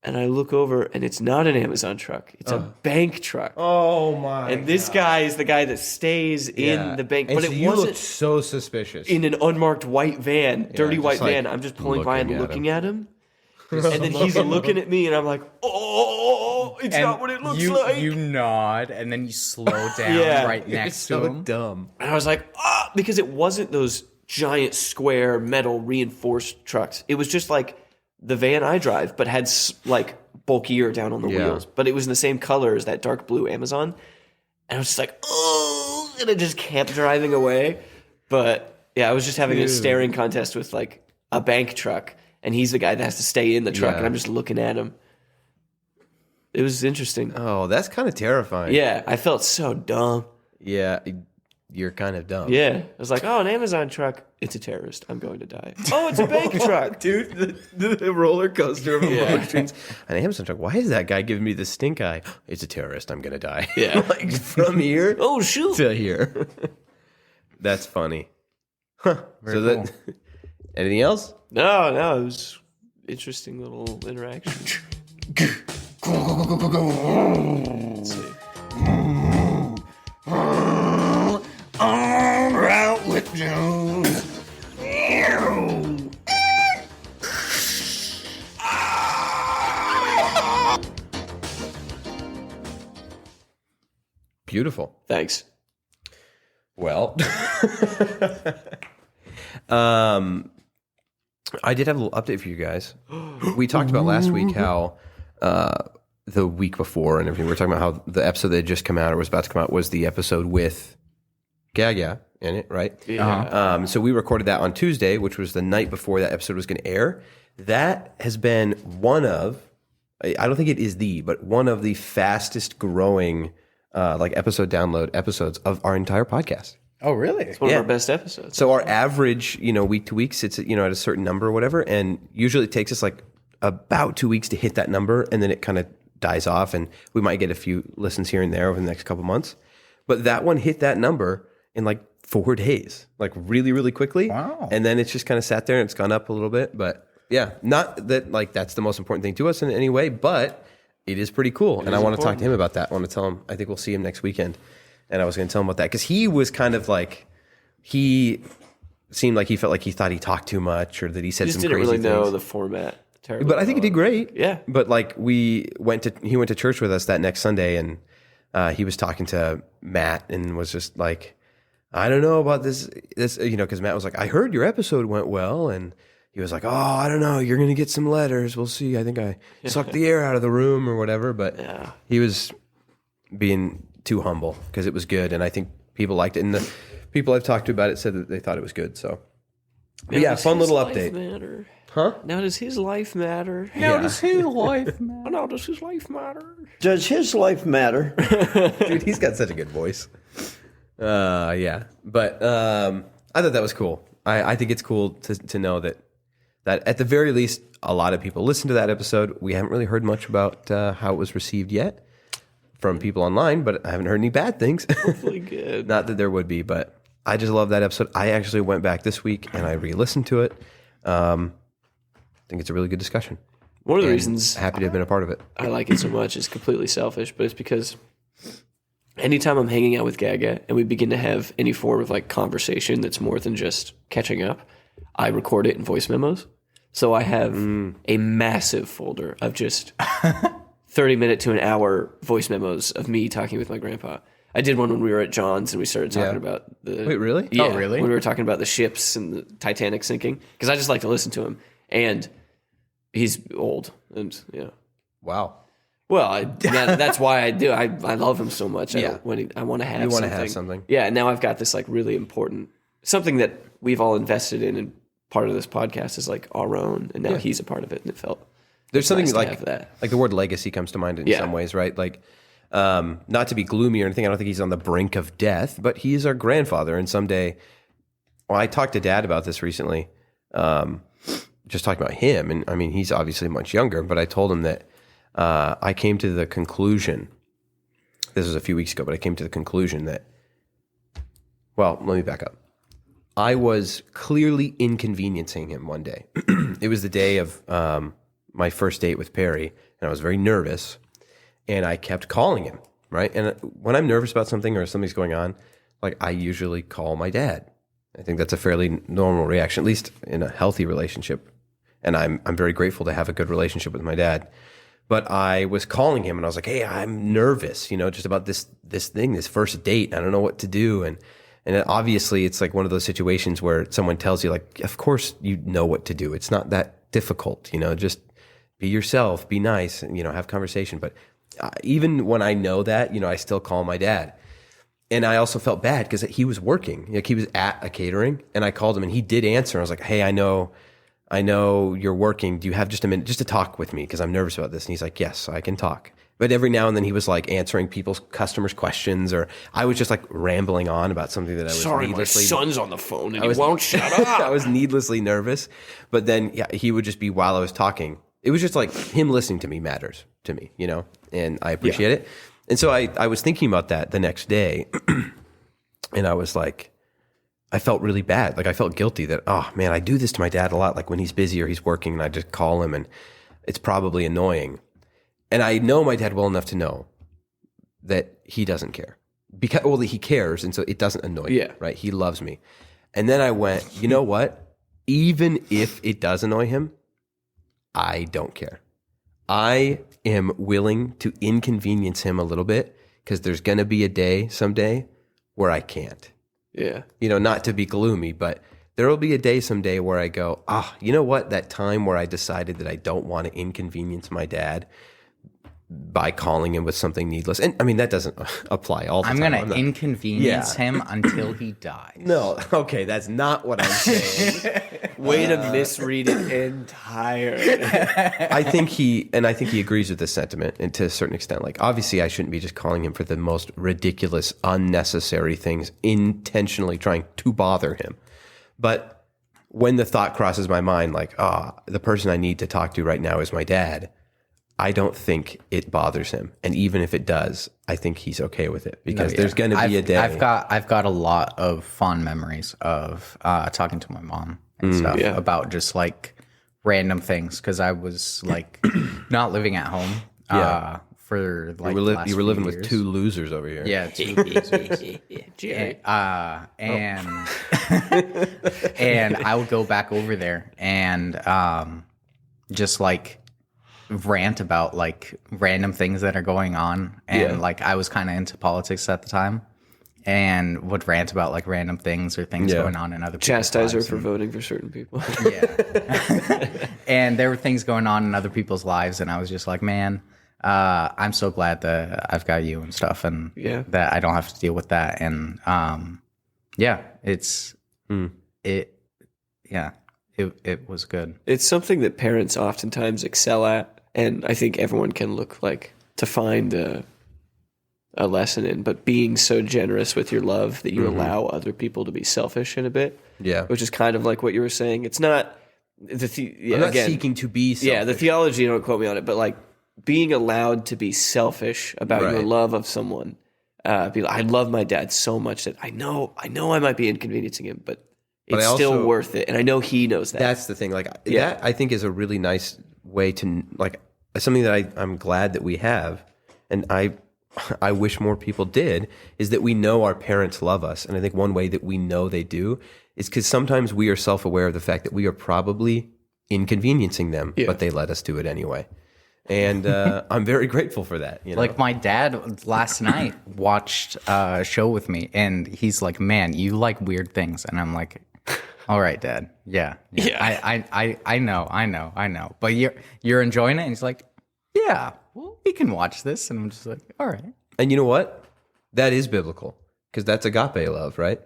And I look over, and it's not an Amazon truck. It's a bank truck.
Oh my!
And this guy is the guy that stays in the bank.
And
But
so
it
you
wasn't
looked so suspicious.
in an unmarked white van, dirty
just
white
like
van. I'm just pulling by and
looking at
looking at him. And then he's looking at me, and I'm like, oh, it's not what it looks like.
You nod and then you slow down
Yeah.
right next to him.
dumb.
And I was like, because it wasn't those giant square metal reinforced trucks. It was just like the van I drive, but had like bulkier down on the
Yeah.
wheels. But it was in the same color as that dark blue Amazon. And I was just like, oh, and I just kept driving away. But yeah, I was just having a staring contest with like a bank truck. And he's the guy that has to stay in the truck.
Yeah.
And I'm just looking at him. It was interesting.
Oh, that's kind of terrifying.
Yeah, I felt so dumb.
Yeah, you're kind of dumb.
Yeah. I was like, oh, an Amazon truck. It's a terrorist. I'm going to die. Oh, it's a bank truck.
Dude, the roller coaster of
Yeah.
emotions. An Amazon truck. Why is that guy giving me the stink eye? It's a terrorist. I'm gonna die.
Yeah.
Like from here
Oh, shoot.
to here. That's funny. Huh. So that. Anything else?
No, it was interesting little interaction. Let's see.
All right with Jude.
Beautiful.
Thanks.
Well, I did have a little update for you guys. We talked about last week how the week before and everything, we were talking about how the episode that had just come out or was about to come out was the episode with Gaga in it, right?
Yeah.
So we recorded that on Tuesday, which was the night before that episode was going to air. That has been one of, I don't think it is but one of the fastest growing like episode download episodes of our entire podcast.
Oh, really?
It's one of our best episodes.
So our average, week to week sits at, at a certain number or whatever. And usually it takes us like about 2 weeks to hit that number. And then it kind of dies off and we might get a few listens here and there over the next couple months. But that one hit that number in like 4 days, like really, really quickly.
Wow.
And then it's just kind of sat there and it's gone up a little bit. But yeah, not that like that's the most important thing to us in any way, but it is pretty cool. And I want to talk to him about that. I want to tell him, I think we'll see him next weekend. And I was going to tell him about that because he was kind of like, he seemed like he felt like he thought he talked too much or that he said
Just
some
didn't
crazy
really know
things.
the format terribly.
But I think he did great.
Yeah.
But like he went to church with us that next Sunday and he was talking to Matt and was just like, I don't know about this, because Matt was like, I heard your episode went well, and he was like, oh, I don't know, you're gonna get some letters. We'll see. I think I sucked the air out of the room or whatever, but he was being too humble because it was good, and I think people liked it, and the people I've talked to about it said that they thought it was good. So, but yeah, fun little update.
Matter?
Huh?
Now does his life matter?
Yeah.
Does his life matter?
Now does his life matter?
Does his life matter?
Dude, he's got such a good voice. Yeah, but I thought that was cool. I think it's cool to know that at the very least, a lot of people listened to that episode. We haven't really heard much about how it was received yet from people online, but I haven't heard any bad things.
Hopefully good.
Not that there would be, but I just love that episode. I actually went back this week and I re-listened to it. I think it's a really good discussion.
One of the
And
reasons
happy to have been a part of it.
I like it so much is completely selfish, but it's because anytime I'm hanging out with Gaga and we begin to have any form of like conversation that's more than just catching up, I record it in voice memos. So I have a massive folder of just 30-minute to an hour voice memos of me talking with my grandpa. I did one when we were at John's and we started talking about the...
Wait, really?
Yeah,
Oh, really?
When we were talking about the ships and the Titanic sinking. Because I just like to listen to him. And he's old. And, yeah.
Wow.
Well, that's why I do. I love him so much.
Yeah.
I want to have
You
something.
want to have something.
Yeah, and now I've got this like really important... Something that we've all invested in, and part of this podcast is like our own. And now he's a part of it, and it felt...
There's something
nice to
like
have that.
like the word legacy comes to mind in some ways, right? Like, not to be gloomy or anything. I don't think he's on the brink of death, but he's our grandfather, and someday. Well, I talked to Dad about this recently, just talking about him, and I mean he's obviously much younger, but I told him that I came to the conclusion. This was a few weeks ago, but I came to the conclusion that. Well, let me back up. I was clearly inconveniencing him one day. It was the day of my first date with Perry, and I was very nervous, and I kept calling him, right? And when I'm nervous about something or something's going on, like I usually call my dad. I think that's a fairly normal reaction, at least in a healthy relationship. And I'm very grateful to have a good relationship with my dad. But I was calling him, and I was like, hey, I'm nervous, just about this thing, this first date. I don't know what to do. And obviously it's like one of those situations where someone tells you, like, of course you know what to do. It's not that difficult, just be yourself, be nice, and, have conversation. But even when I know that, I still call my dad. And I also felt bad because he was working. Like he was at a catering, and I called him, and he did answer. I was like, hey, I know you're working. Do you have just a minute just to talk with me? Because I'm nervous about this. And he's like, yes, I can talk. But every now and then he was like answering customers' questions, or I was just like rambling on about something that I was
Sorry, my
needlessly...
son's on the phone and he won't shut up.
I was needlessly nervous. But then he would just be, while I was talking, it was just like him listening to me matters to me, and I appreciate it. And so I was thinking about that the next day, and I was like, I felt really bad. Like I felt guilty that, oh man, I do this to my dad a lot. Like when he's busy or he's working and I just call him, and it's probably annoying. And I know my dad well enough to know that he doesn't care. Because he cares, and so it doesn't annoy me, right? He loves me. And then I went, you know what? Even if it does annoy him, I don't care. I am willing to inconvenience him a little bit because there's going to be a day someday where I can't.
Yeah.
Not to be gloomy, but there will be a day someday where I go, you know what? That time where I decided that I don't want to inconvenience my dad by calling him with something needless. And I mean, that doesn't apply all the time.
I'm going to inconvenience him until he dies.
No, okay, that's not what I'm saying.
Way to misread it entirely.
I think he agrees with this sentiment, and to a certain extent. Like, obviously, I shouldn't be just calling him for the most ridiculous, unnecessary things, intentionally trying to bother him. But when the thought crosses my mind, like, the person I need to talk to right now is my dad, I don't think it bothers him. And even if it does, I think he's okay with it because there's going to be a day.
I've got a lot of fond memories of talking to my mom and stuff about just like random things because I was like not living at home for like
you were living with two losers over here.
Yeah, two losers. And I would go back over there and just like rant about like random things that are going on, and like I was kind of into politics at the time, and would rant about like random things or things going on in other people's
Chastise her
lives.
for voting for certain people.
And there were things going on in other people's lives, and I was just like, man, I'm so glad that I've got you and stuff, and that I don't have to deal with that. And it was good.
It's something that parents oftentimes excel at, and I think everyone can look like to find a lesson in. But being so generous with your love that you allow other people to be selfish in a bit, which is kind of like what you were saying. It's not
I'm not seeking to be selfish.
Yeah, the theology, don't quote me on it, but like being allowed to be selfish about your love of someone. Be like, I love my dad so much that I know I might be inconveniencing him, but it's still worth it, and I know he knows that.
That's the thing. Like that, I think, is a really nice way to like something that I'm glad that we have, and I wish more people did, is that we know our parents love us, and I think one way that we know they do is because sometimes we are self-aware of the fact that we are probably inconveniencing them, but they let us do it anyway. And I'm very grateful for that. You know?
Like my dad last night watched a show with me, and he's like, "Man, you like weird things," and I'm like, "All right, Dad, yeah. I know, but you're enjoying it," and he's like, "Yeah, well, we can watch this," and I'm just like, "All right."
And you know what? That is biblical because that's agapē love, right?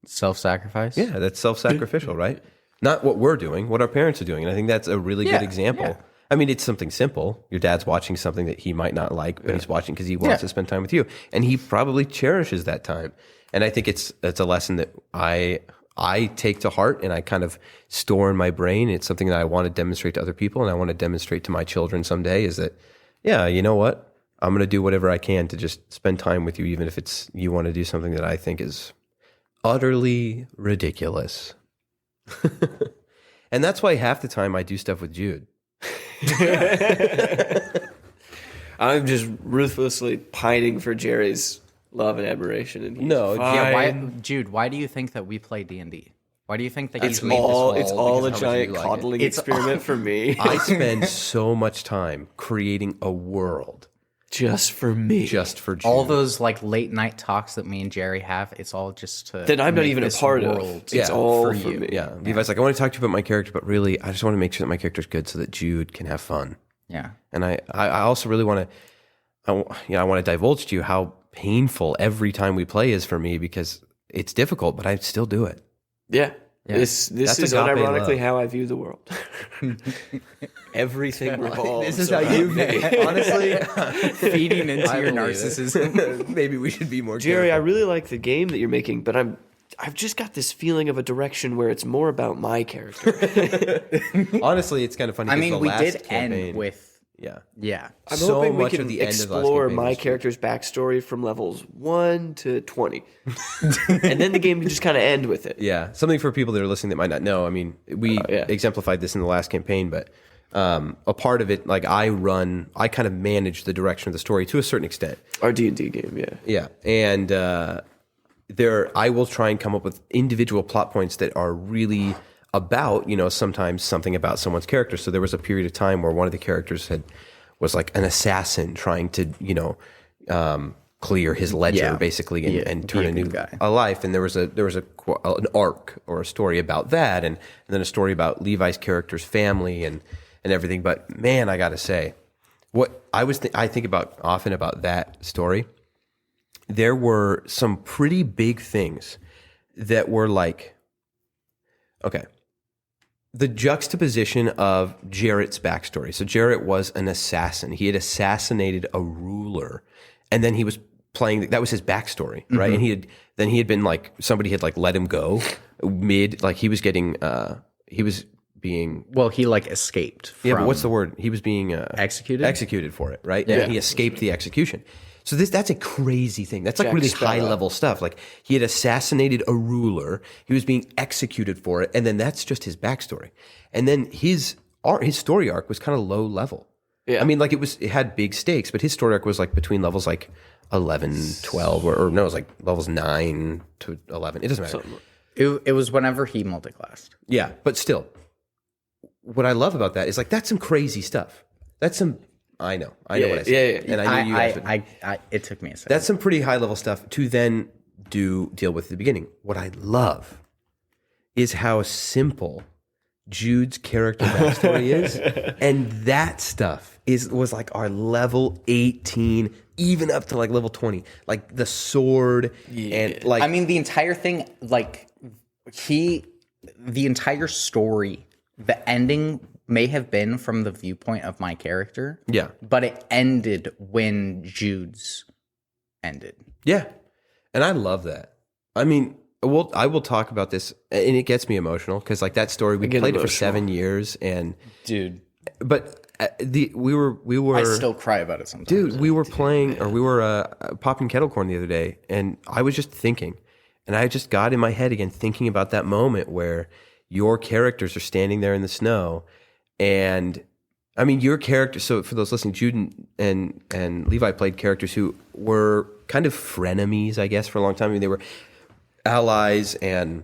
Self-sacrifice.
Yeah, that's self-sacrificial, right? Not what we're doing, what our parents are doing. And I think that's a really good example. Yeah. I mean, it's something simple. Your dad's watching something that he might not like, but he's watching because he wants to spend time with you. And he probably cherishes that time. And I think it's a lesson that I take to heart and I kind of store in my brain. It's something that I want to demonstrate to other people, and I want to demonstrate to my children someday, is that, yeah, you know what? I'm going to do whatever I can to just spend time with you, even if it's you want to do something that I think is utterly ridiculous. And that's why half the time I do stuff with Jude.
I'm just ruthlessly pining for Jerry's love and admiration. And
Jude, why do you think that we play D&D? Why do you think that
it's all a giant coddling experiment for me?
I spend so much time creating a world
just for me,
just for Jude.
All those like late night talks that me and Jerry have, it's all just to
that I'm not even a part of. It's all for
you.
Me.
Yeah, Levi's like, I want to talk to you about my character, but really, I just want to make sure that my character's good so that Jude can have fun.
Yeah,
and I also really want to, I want to divulge to you how painful every time we play is for me, because it's difficult, but I still do it.
Yeah. This is unironically how I view the world. Everything revolves.
This is how you view it. Honestly,
feeding into your narcissism.
Maybe we should be more
Jerry,
careful.
I really like the game that you're making, but I've just got this feeling of a direction where it's more about my character.
Honestly, it's kind of funny.
I mean, we did
campaign,
end with yeah.
I'm
so
hoping we
much
can
of the end
explore
of the last
my character's backstory from levels 1 to 20, and then the game can just kind of end with it.
Yeah, something for people that are listening that might not know. I mean, we exemplified this in the last campaign, but a part of it, like I kind of manage the direction of the story to a certain extent.
Our D&D game,
yeah, and I will try and come up with individual plot points that are really about, sometimes something about someone's character. So there was a period of time where one of the characters was like an assassin trying to, clear his ledger basically and turn a life. And there was an arc or a story about that, and then a story about Levi's character's family and everything. But man, I got to say, what I think about often about that story, there were some pretty big things that were like, okay, the juxtaposition of Jarrett's backstory. So Jarrett was an assassin. He had assassinated a ruler, and then he was playing. That was his backstory, right? And he had been like, somebody had like let him go mid. Like he was getting. He was being.
Well, he like escaped.
Yeah, but what's the word? He was being
executed.
Executed for it, right? Yeah. And he escaped the execution. So that's a crazy thing. That's like really high level stuff. Like he had assassinated a ruler. He was being executed for it. And then that's just his backstory. And then his story arc was kind of low level. Yeah. I mean, like it had big stakes, but his story arc was like between levels like 11, 12, or no, it was like levels 9 to 11. It doesn't matter.
It was whenever he multiclassed.
Yeah. But still, what I love about that is like that's some crazy stuff. That's some I know what I said, and I knew you guys would.
It took me a second.
That's some pretty high level stuff to then deal with at the beginning. What I love is how simple Jude's character backstory is, and that stuff was like our level 18, even up to like level 20, like the sword and like.
I mean, the entire thing, like the entire story, the ending may have been from the viewpoint of my character.
Yeah.
But it ended when Jude's ended.
Yeah. And I love that. I mean, I will talk about this, and it gets me emotional because like that story, we played it for 7 years, and
Dude.
but we were
I still cry about it sometimes.
dude. We were playing, or we were popping kettle corn the other day, and I was just thinking, and I just got in my head again thinking about that moment where your characters are standing there in the snow. And I mean, your character. So for those listening, Jude and Levi played characters who were kind of frenemies, I guess, for a long time. I mean, they were allies, and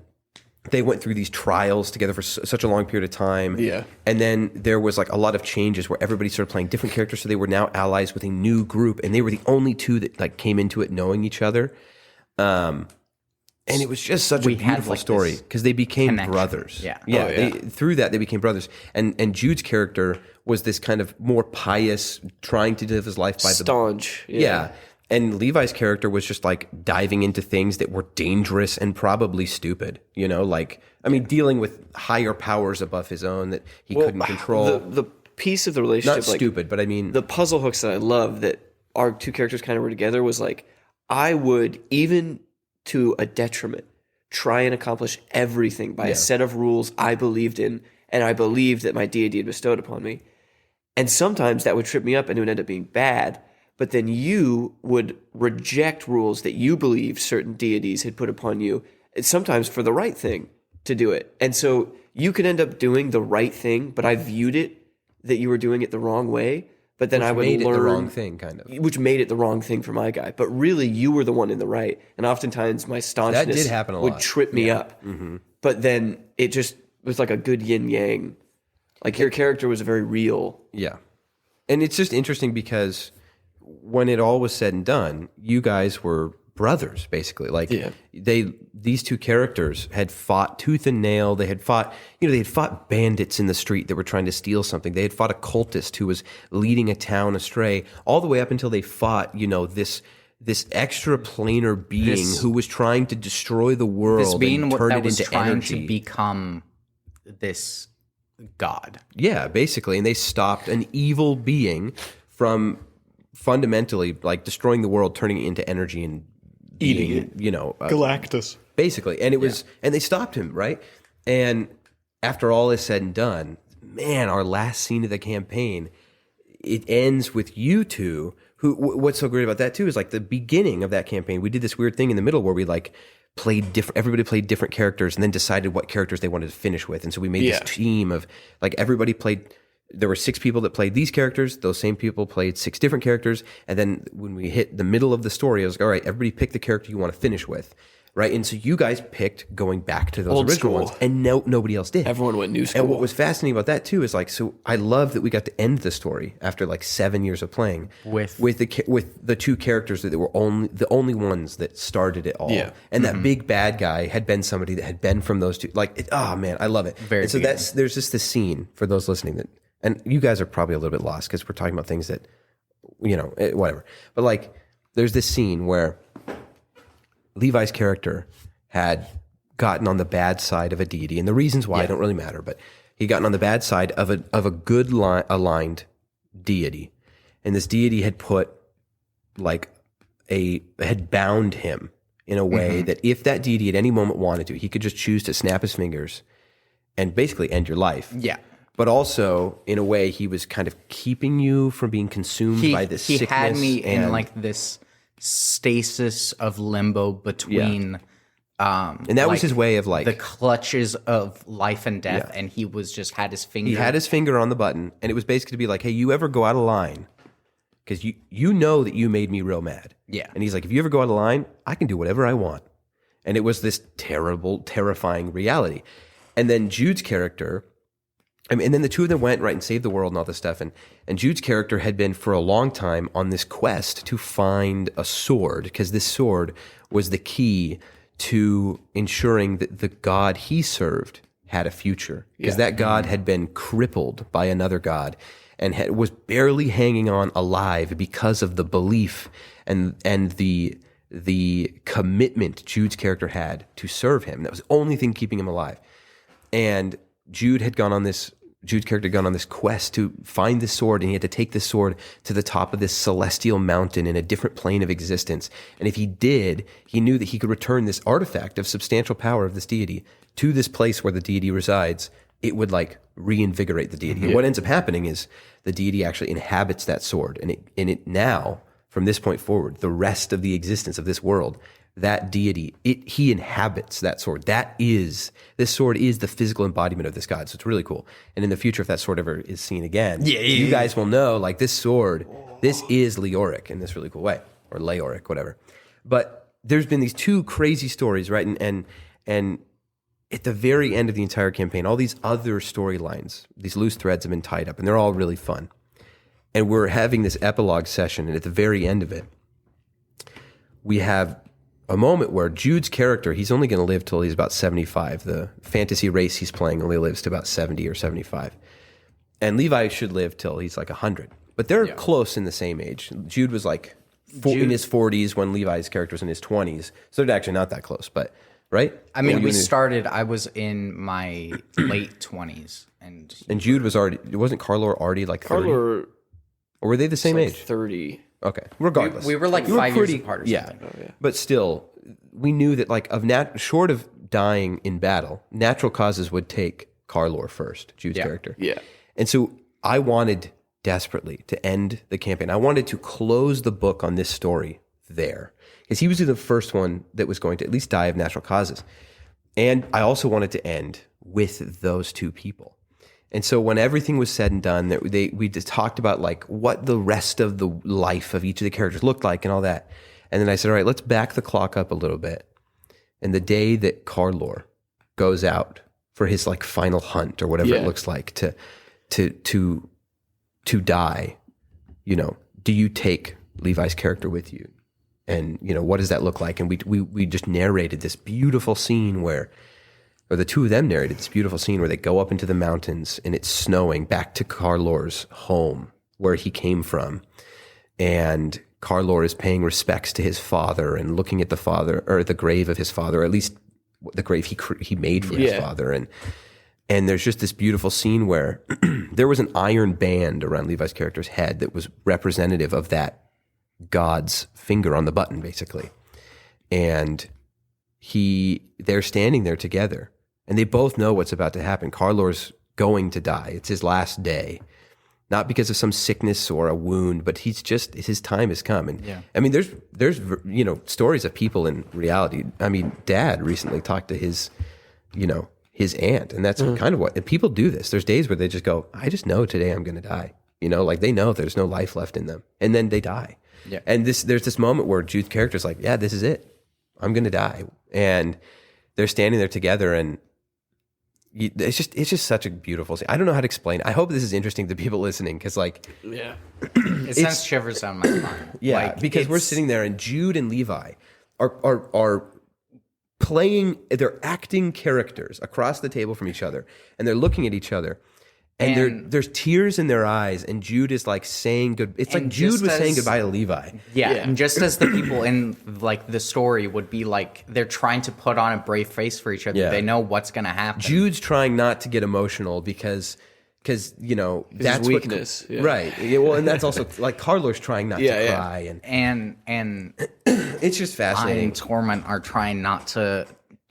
they went through these trials together for such a long period of time.
Yeah. And
then there was like a lot of changes where everybody started playing different characters, so they were now allies with a new group, and they were the only two that like came into it knowing each other. And it was just such a beautiful story because they became
connection.
brothers.
Yeah.
Through that, they became brothers. And Jude's character was this kind of more pious, trying to live his life by
staunch.
Yeah. And Levi's character was just like diving into things that were dangerous and probably stupid. You know, like, I mean, dealing with higher powers above his own that he couldn't control.
The piece of the relationship,
not stupid, but I mean,
the puzzle hooks that I love that our two characters kind of were together was like, I would, even to a detriment, try and accomplish everything by a set of rules I believed in, and I believed that my deity had bestowed upon me. And sometimes that would trip me up and it would end up being bad. But then you would reject rules that you believe certain deities had put upon you, sometimes for the right thing to do it. And so you could end up doing the right thing, but I viewed it that you were doing it the wrong way. But then I would learn
it the wrong thing, kind of.
Which made it the wrong thing for my guy. But really, you were the one in the right. And oftentimes, my staunchness
that did happen a
would
lot.
trip me up. Mm-hmm. But then it just was like a good yin-yang. Like, your character was very real.
Yeah. And it's just interesting because when it all was said and done, you guys were brothers, basically. Like, these two characters had fought tooth and nail. They had fought, they had fought bandits in the street that were trying to steal something. They had fought a cultist who was leading a town astray, all the way up until they fought, this extra planar being who was trying to destroy the world
this being
and turn
that
it
was
into
trying
energy.
to become this god.
Yeah, basically. And they stopped an evil being from fundamentally like destroying the world, turning it into energy and
Eating it.
Galactus. Basically. And it was, and they stopped him, right? And after all is said and done, man, our last scene of the campaign, it ends with you two, who, what's so great about that too is like the beginning of that campaign, we did this weird thing in the middle where we like played different, everybody played different characters and then decided what characters they wanted to finish with. And so we made this team of like everybody played. There were 6 people that played these characters. Those same people played 6 different characters. And then when we hit the middle of the story, I was like, all right, everybody pick the character you want to finish with. Right. And so you guys picked going back to those
Old
original
school.
ones. And nobody else did.
Everyone went new school.
And what was fascinating about that too is like, so I love that we got to end the story after like 7 years of playing with the 2 characters that were the only ones that started it all. Yeah. And that big bad guy had been somebody that had been from those 2. Like, oh man, I love it.
Very
and so
beautiful.
there's just this scene for those listening that, and you guys are probably a little bit lost because we're talking about things that, whatever. But like, there's this scene where Levi's character had gotten on the bad side of a deity, and the reasons why don't really matter. But he gotten on the bad side of a good aligned deity, and this deity had put had bound him in a way that if that deity at any moment wanted to, he could just choose to snap his fingers and basically end your life.
Yeah.
But also, in a way, he was kind of keeping you from being consumed by this sickness.
He had me in like this stasis of limbo between,
and that was his way of like
the clutches of life and death, and he was just had his finger.
He had his finger on the button, and it was basically to be like, "Hey, you ever go out of line? Because you know that you made me real mad."
Yeah.
And he's like, "If you ever go out of line, I can do whatever I want." And it was this terrible, terrifying reality. And then Jude's character I mean, and then the two of them went right and saved the world and all this stuff. And Jude's character had been for a long time on this quest to find a sword, because this sword was the key to ensuring that the god he served had a future, because that god had been crippled by another god and was barely hanging on alive because of the belief and the commitment Jude's character had to serve him. That was the only thing keeping him alive. And Jude's character had gone on this quest to find this sword, and he had to take this sword to the top of this celestial mountain in a different plane of existence. And if he did, he knew that he could return this artifact of substantial power of this deity to this place where the deity resides. It would like reinvigorate the deity. And what ends up happening is the deity actually inhabits that sword, and it now, from this point forward, the rest of the existence of this world, that deity, he inhabits that sword. This sword is the physical embodiment of this god. So it's really cool. And in the future, if that sword ever is seen again, you guys will know, like, this sword, this is Leoric in this really cool way, or Leoric, whatever. But there's been these two crazy stories, right? And at the very end of the entire campaign, all these other storylines, these loose threads have been tied up, and they're all really fun. And we're having this epilogue session, and at the very end of it, we have a moment where Jude's character, he's only going to live till he's about 75. The fantasy race he's playing only lives to about 70 or 75. And Levi should live till he's like 100. But they're close in the same age. Jude was like in his 40s when Levi's character was in his 20s. So they're actually not that close, but, right?
I mean, I was in my late 20s. And
Jude was already, wasn't Carlor already like 30? Or were they the same age?
30.
Okay. Regardless.
we were like 5 years apart or something.
Yeah. Oh, yeah. But still, we knew that like short of dying in battle, natural causes would take Carlor first, Jude's character.
Yeah.
And so I wanted desperately to end the campaign. I wanted to close the book on this story there, because he was the first one that was going to at least die of natural causes. And I also wanted to end with those two people. And so when everything was said and done, we just talked about like what the rest of the life of each of the characters looked like and all that. And then I said, all right, let's back the clock up a little bit. And the day that Carlor goes out for his like final hunt or whatever it looks like to die, you know, do you take Levi's character with you? And, you know, what does that look like? And we just narrated this beautiful scene or the two of them narrated this beautiful scene where they go up into the mountains and it's snowing back to Carlor's home where he came from. And Carlor is paying respects to his father and looking at the father, or the grave of his father, or at least the grave he made for his father. And there's just this beautiful scene where there was an iron band around Levi's character's head that was representative of that God's finger on the button, basically. And they're standing there together. And they both know what's about to happen. Carlor's going to die. It's his last day. Not because of some sickness or a wound, but his time has come. And I mean, there's you know, stories of people in reality. I mean, Dad recently talked to his aunt, and that's kind of what, and people do this. There's days where they just go, I just know today I'm going to die. You know, like they know there's no life left in them. And then they die. Yeah. And there's this moment where Jude's character's like, yeah, this is it. I'm going to die. And they're standing there together, and it's just such a beautiful scene. I don't know how to explain it. I hope this is interesting to people listening, because like,
it sends shivers down my spine.
Yeah, like, because we're sitting there and Jude and Levi are playing, they're acting characters across the table from each other, and they're looking at each other, and there's tears in their eyes, and Jude is like saying good. It's like Jude was saying goodbye to Levi.
Yeah, and just as the people in like the story would be like, they're trying to put on a brave face for each other. Yeah. They know what's going to happen.
Jude's trying not to get emotional because you know that's
weakness,
right? Yeah, well, and that's also like Carlor's trying not to cry,
and
it's just fascinating.
I and Torment are trying not to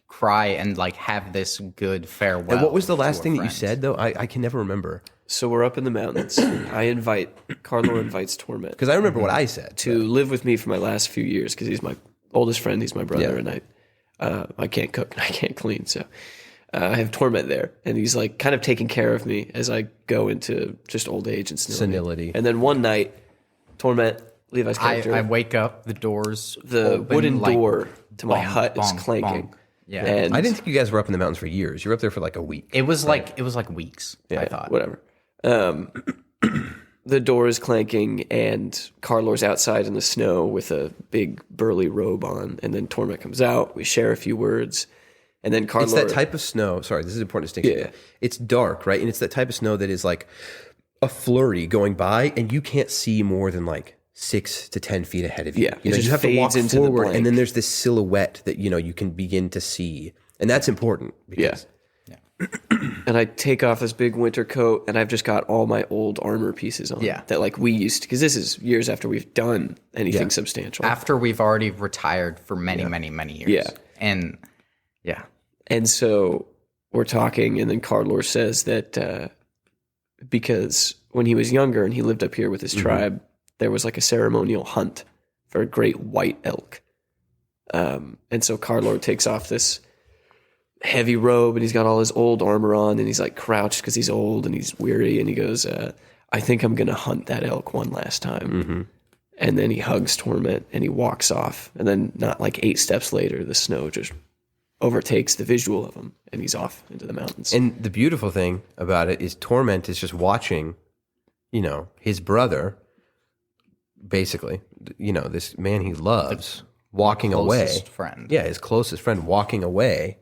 cry and like have this good farewell.
And what was the last thing that you said though? I can never remember.
So we're up in the mountains. Carlor invites Torment,
because I remember what I said,
to live with me for my last few years, because he's my oldest friend. He's my brother, and I can't cook and I can't clean, so I have Torment there, and he's like kind of taking care of me as I go into just old age and senility. And then one night, Torment, Levi's character,
I wake up, the
wooden
like,
door to my hut is clanking.
Bonk. Yeah.
And
I didn't think you guys were up in the mountains for years. You were up there for like a week.
It was like weeks.
yeah,
I thought.
whatever. The door is clanking, and Carlor's outside in the snow with a big burly robe on, and then Torment comes out. We share a few words, and then Carlor.
It's that type of snow. Sorry, this is an important distinction.
Yeah.
It's dark, right? And it's that type of snow that is like a flurry going by, and you can't see more than like 6 to 10 feet ahead of you.
Yeah,
you
it
know,
just
you have to walk
fades into the
forward,
blank.
and then there's this silhouette that you can begin to see, and that's important. Because,
And I take off this big winter coat, and I've just got all my old armor pieces on.
Yeah.
That like we used, because this is years after we've done anything substantial.
After we've already retired for many, many years.
Yeah.
And yeah.
And so we're talking, and then Cardlor says that because when he was younger and he lived up here with his tribe, there was like a ceremonial hunt for a great white elk. And so Cardlor takes off this heavy robe, and he's got all his old armor on, and he's like crouched because he's old and he's weary, and he goes, I think I'm going to hunt that elk one last time. And then he hugs Torment, and he walks off. And then not like 8 steps later, the snow just overtakes the visual of him, and he's off into the mountains.
And the beautiful thing about it is Torment is just watching, his brother, basically, this man he loves, walking away.
Closest friend.
Yeah, his closest friend walking away.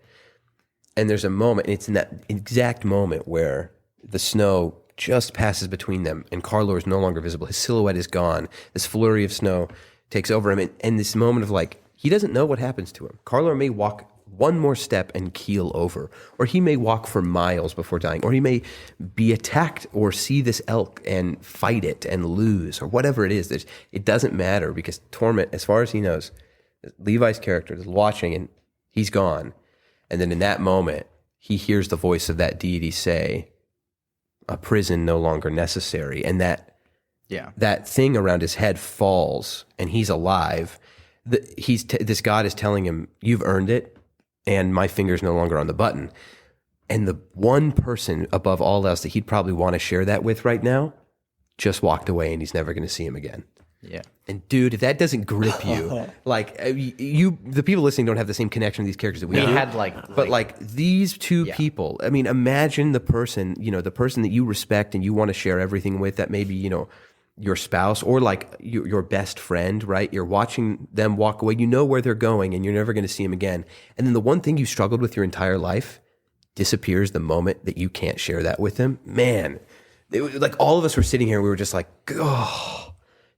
And there's a moment, and it's in that exact moment where the snow just passes between them, and Carlor is no longer visible. His silhouette is gone. This flurry of snow takes over him, and this moment of like, he doesn't know what happens to him. Carlor may walk one more step and keel over, or he may walk for miles before dying, or he may be attacked or see this elk and fight it and lose, or whatever it is. It doesn't matter, because Torment, as far as he knows, Levi's character is watching, and he's gone. And then in that moment, he hears the voice of that deity say, a prison no longer necessary. And that thing around his head falls, and he's alive. This God is telling him, you've earned it, and my finger's no longer on the button. And the one person above all else that he'd probably want to share that with right now just walked away, and he's never going to see him again.
Yeah.
And dude, if that doesn't grip you, like the people listening don't have the same connection to these characters that we
We
do.
had
But these two people, I mean, imagine the person that you respect and you want to share everything with, that maybe, your spouse or like your best friend, right? You're watching them walk away. You know where they're going, and you're never going to see them again. And then the one thing you struggled with your entire life disappears the moment that you can't share that with them. Man, like all of us were sitting here, we were just like, oh.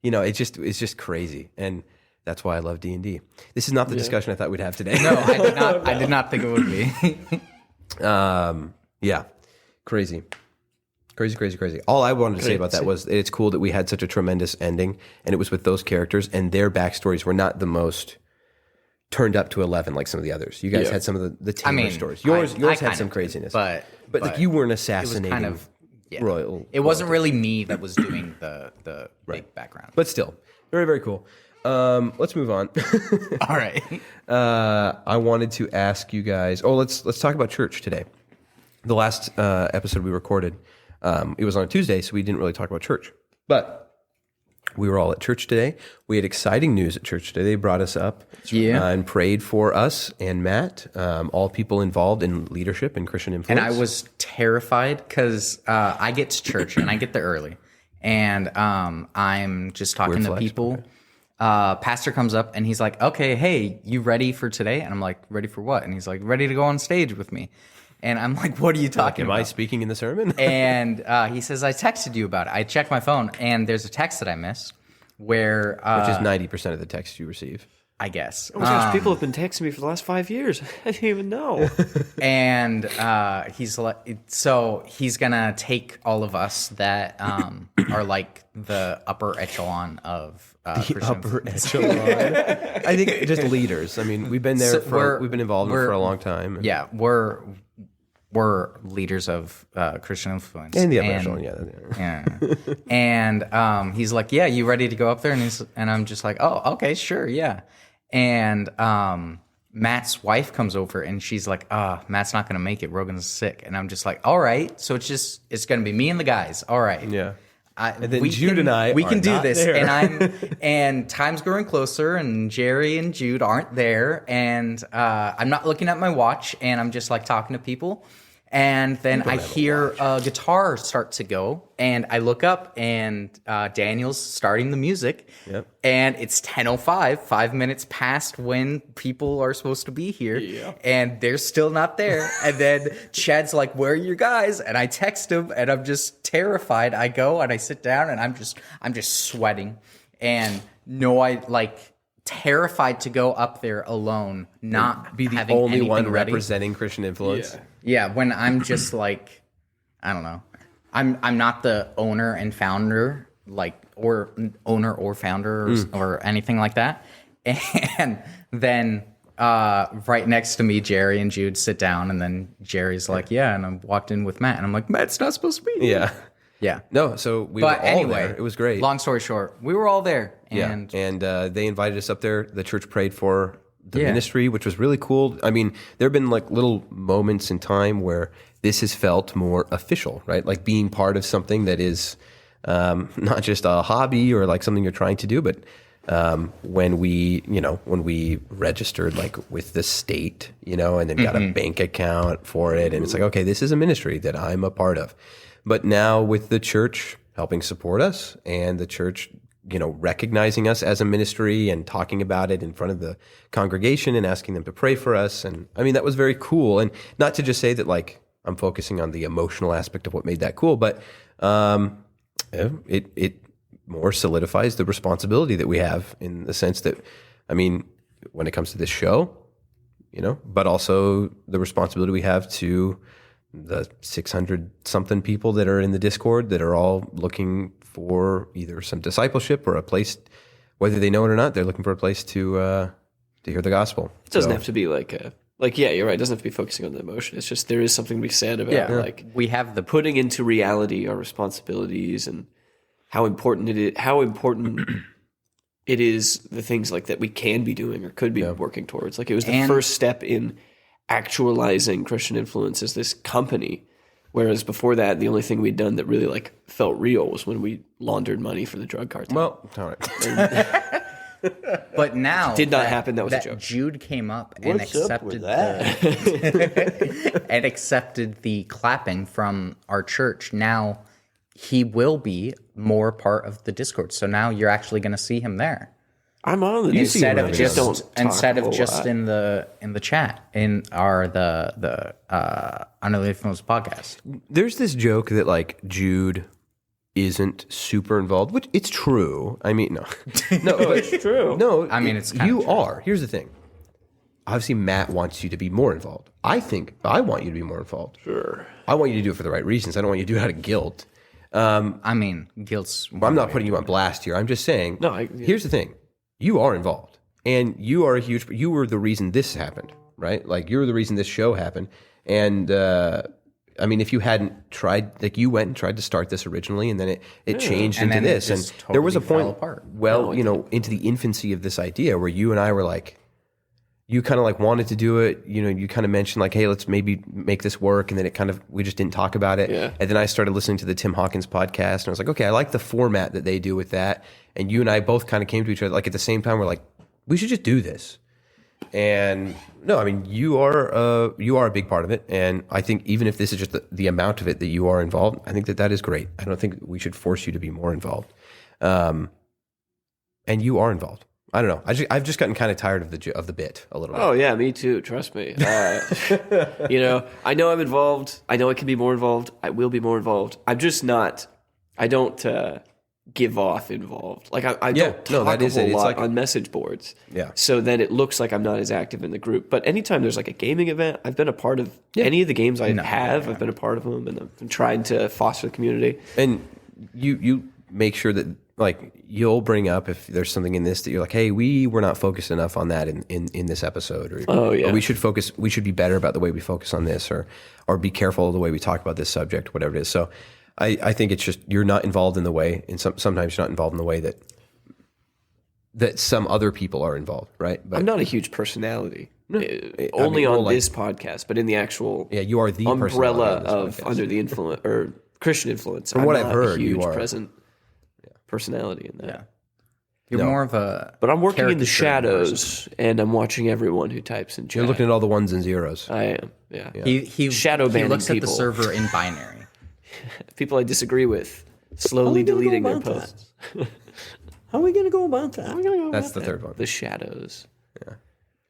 It's just crazy, and that's why I love D&D. This is not the discussion I thought we'd have today.
No, I did not think it would be.
Yeah, crazy. All I wanted to say about that was it's cool that we had such a tremendous ending, and it was with those characters, and their backstories were not the most turned up to 11 like some of the others. You guys had some of the tamer stories. Yours had some craziness, but like you weren't assassinating.
Kind of. Yeah.
Royal.
It wasn't really me that was doing the big background.
But still, very, very cool. Let's move on.
All right.
I wanted to ask you guys. Oh, let's talk about church today. The last episode we recorded, it was on a Tuesday, so we didn't really talk about church. But we were all at church today. We had exciting news at church today. They brought us up and prayed for us and Matt, all people involved in leadership and Christian influence.
And I was terrified because I get to church and I get there early. And I'm just talking to people. Okay. Pastor comes up and he's like, okay, hey, you ready for today? And I'm like, ready for what? And he's like, ready to go on stage with me. And I'm like, what are you talking about?
Am I speaking in the sermon?
And he says, I texted you about it. I checked my phone, and there's a text that I missed where...
which is 90% of the text you receive.
I guess.
Oh my gosh, people have been texting me for the last 5 years. I didn't even know.
And he's like, so he's going to take all of us that are like the upper echelon of
the upper echelon. I think just leaders. I mean, we've been there we've been involved for a long time. And
yeah, we're leaders of Christian influence.
And the upper echelon, yeah.
And he's like, yeah, you ready to go up there? And I'm just like, oh, okay, sure, yeah. And Matt's wife comes over and she's like, Matt's not going to make it. Rogan's sick. And I'm just like, all right. So it's going to be me and the guys. All right.
Yeah. And then Jude and I
we
are
can do
not
this,
there.
and time's growing closer, and Jerry and Jude aren't there, and I'm not looking at my watch, and I'm just like talking to people, and then I hear a guitar start to go, and I look up, and Daniel's starting the music, and it's 10:05, 5 minutes past when people are supposed to be here, and they're still not there. And then Chad's like, "Where are you guys?" And I text him, and I'm just terrified. I go and I sit down, and I'm just sweating, and terrified to go up there alone, not
be the
having
only one
anything ready.
representing Christian influence.
Yeah, when I'm just like, I don't know, I'm not the owner and founder, or founder or anything like that. And then right next to me, Jerry and Jude sit down, and then Jerry's like, "Yeah," and I walked in with Matt, and I'm like, "Matt's not supposed to be here." Yeah.
No, so we were all there. It was great.
Long story short, we were all there. And
they invited us up there. The church prayed for the ministry, which was really cool. I mean, there have been like little moments in time where this has felt more official, right? Like being part of something that is not just a hobby or like something you're trying to do, but when we registered like with the state, and then got a bank account for it, and it's like, okay, this is a ministry that I'm a part of. But now with the church helping support us and the church, recognizing us as a ministry and talking about it in front of the congregation and asking them to pray for us. And I mean, that was very cool. And not to just say that like I'm focusing on the emotional aspect of what made that cool, but it more solidifies the responsibility that we have in the sense that, I mean, when it comes to this show, but also the responsibility we have to the 600 something people that are in the Discord that are all looking for either some discipleship or a place, whether they know it or not, they're looking for a place to hear the gospel.
It doesn't have to be you're right. It doesn't have to be focusing on the emotion. It's just there is something to be said about
we have the
putting into reality our responsibilities and how important it is. How important it is the things like that we can be doing or could be working towards. Like it was the first step in actualizing Christian Influence as this company, whereas before that, the only thing we'd done that really felt real was when we laundered money for the drug cartel.
Well, all right.
But now
did not happen. That was a joke.
Jude came up and
What's up with
and accepted the clapping from our church. Now he will be more part of the Discord. So now you're actually going to see him there.
I'm on the
instead of just
lot.
in the chat in our the Under the Influence podcast.
There's this joke that like Jude isn't super involved, which it's true. I mean, no, but
It's true.
no.
I mean, it's kinda
you
true.
are. Here's the thing. Obviously, Matt wants you to be more involved. I think I want you to be more involved.
Sure.
I want you to do it for the right reasons. I don't want you to do it out of guilt.
I mean, guilt's.
I'm not putting you on blast here. I'm just saying.
No,
Here's the thing. You are involved, and you are you were the reason this happened, right? Like you're the reason this show happened. And I mean, if you hadn't tried, like you went and tried to start this originally, and then it changed
And
into
then it
this, and
just
there was a
totally
point,
fell apart.
into the infancy of this idea where you and I were like, you kind of like wanted to do it, you kind of mentioned like, hey, let's maybe make this work. And then we just didn't talk about it.
Yeah.
And then I started listening to the Tim Hawkins podcast and I was like, okay, I like the format that they do with that. And you and I both kind of came to each other like at the same time. We're like, we should just do this. And no, I mean, you are a big part of it. And I think even if this is just the amount of it that you are involved, I think that is great. I don't think we should force you to be more involved. And you are involved. I don't know. I've just gotten kind of tired of the bit a little bit.
Oh yeah, me too. Trust me. I know I'm involved. I know I can be more involved. I will be more involved. I'm just not. I don't give off involved. Like I don't talk
that is
a whole
it. It's
lot
like
on message boards.
Yeah.
So then it looks like I'm not as active in the group. But anytime there's like a gaming event, I've been a part of any of the games I've been a part of them, and I've been trying to foster the community.
And you make sure that like you'll bring up if there's something in this that you're like, hey, we were not focused enough on that in this episode, or we should be better about the way we focus on this, or be careful of the way we talk about this subject, whatever it is. So I think it's just you're not involved in the way, and sometimes you're not involved in the way that some other people are involved, right? But
I'm not a huge personality. Only on this podcast, but in the actual
you are the
umbrella
personality on this
of
podcast.
Under the Influence or Christian Influence.
From what I've heard,
a huge
you are
present personality in that.
Yeah. You're more of a.
But I'm working in the
caricature
shadows, and I'm watching everyone who types in chat.
You're looking at all the ones and zeros.
I am, yeah.
He
Shadow
He
banning
looks at the
people.
server in binary.
People I disagree with, slowly
How are we
deleting
gonna
their
go about
posts.
How are we going to go about that?
That's the third one.
The shadows.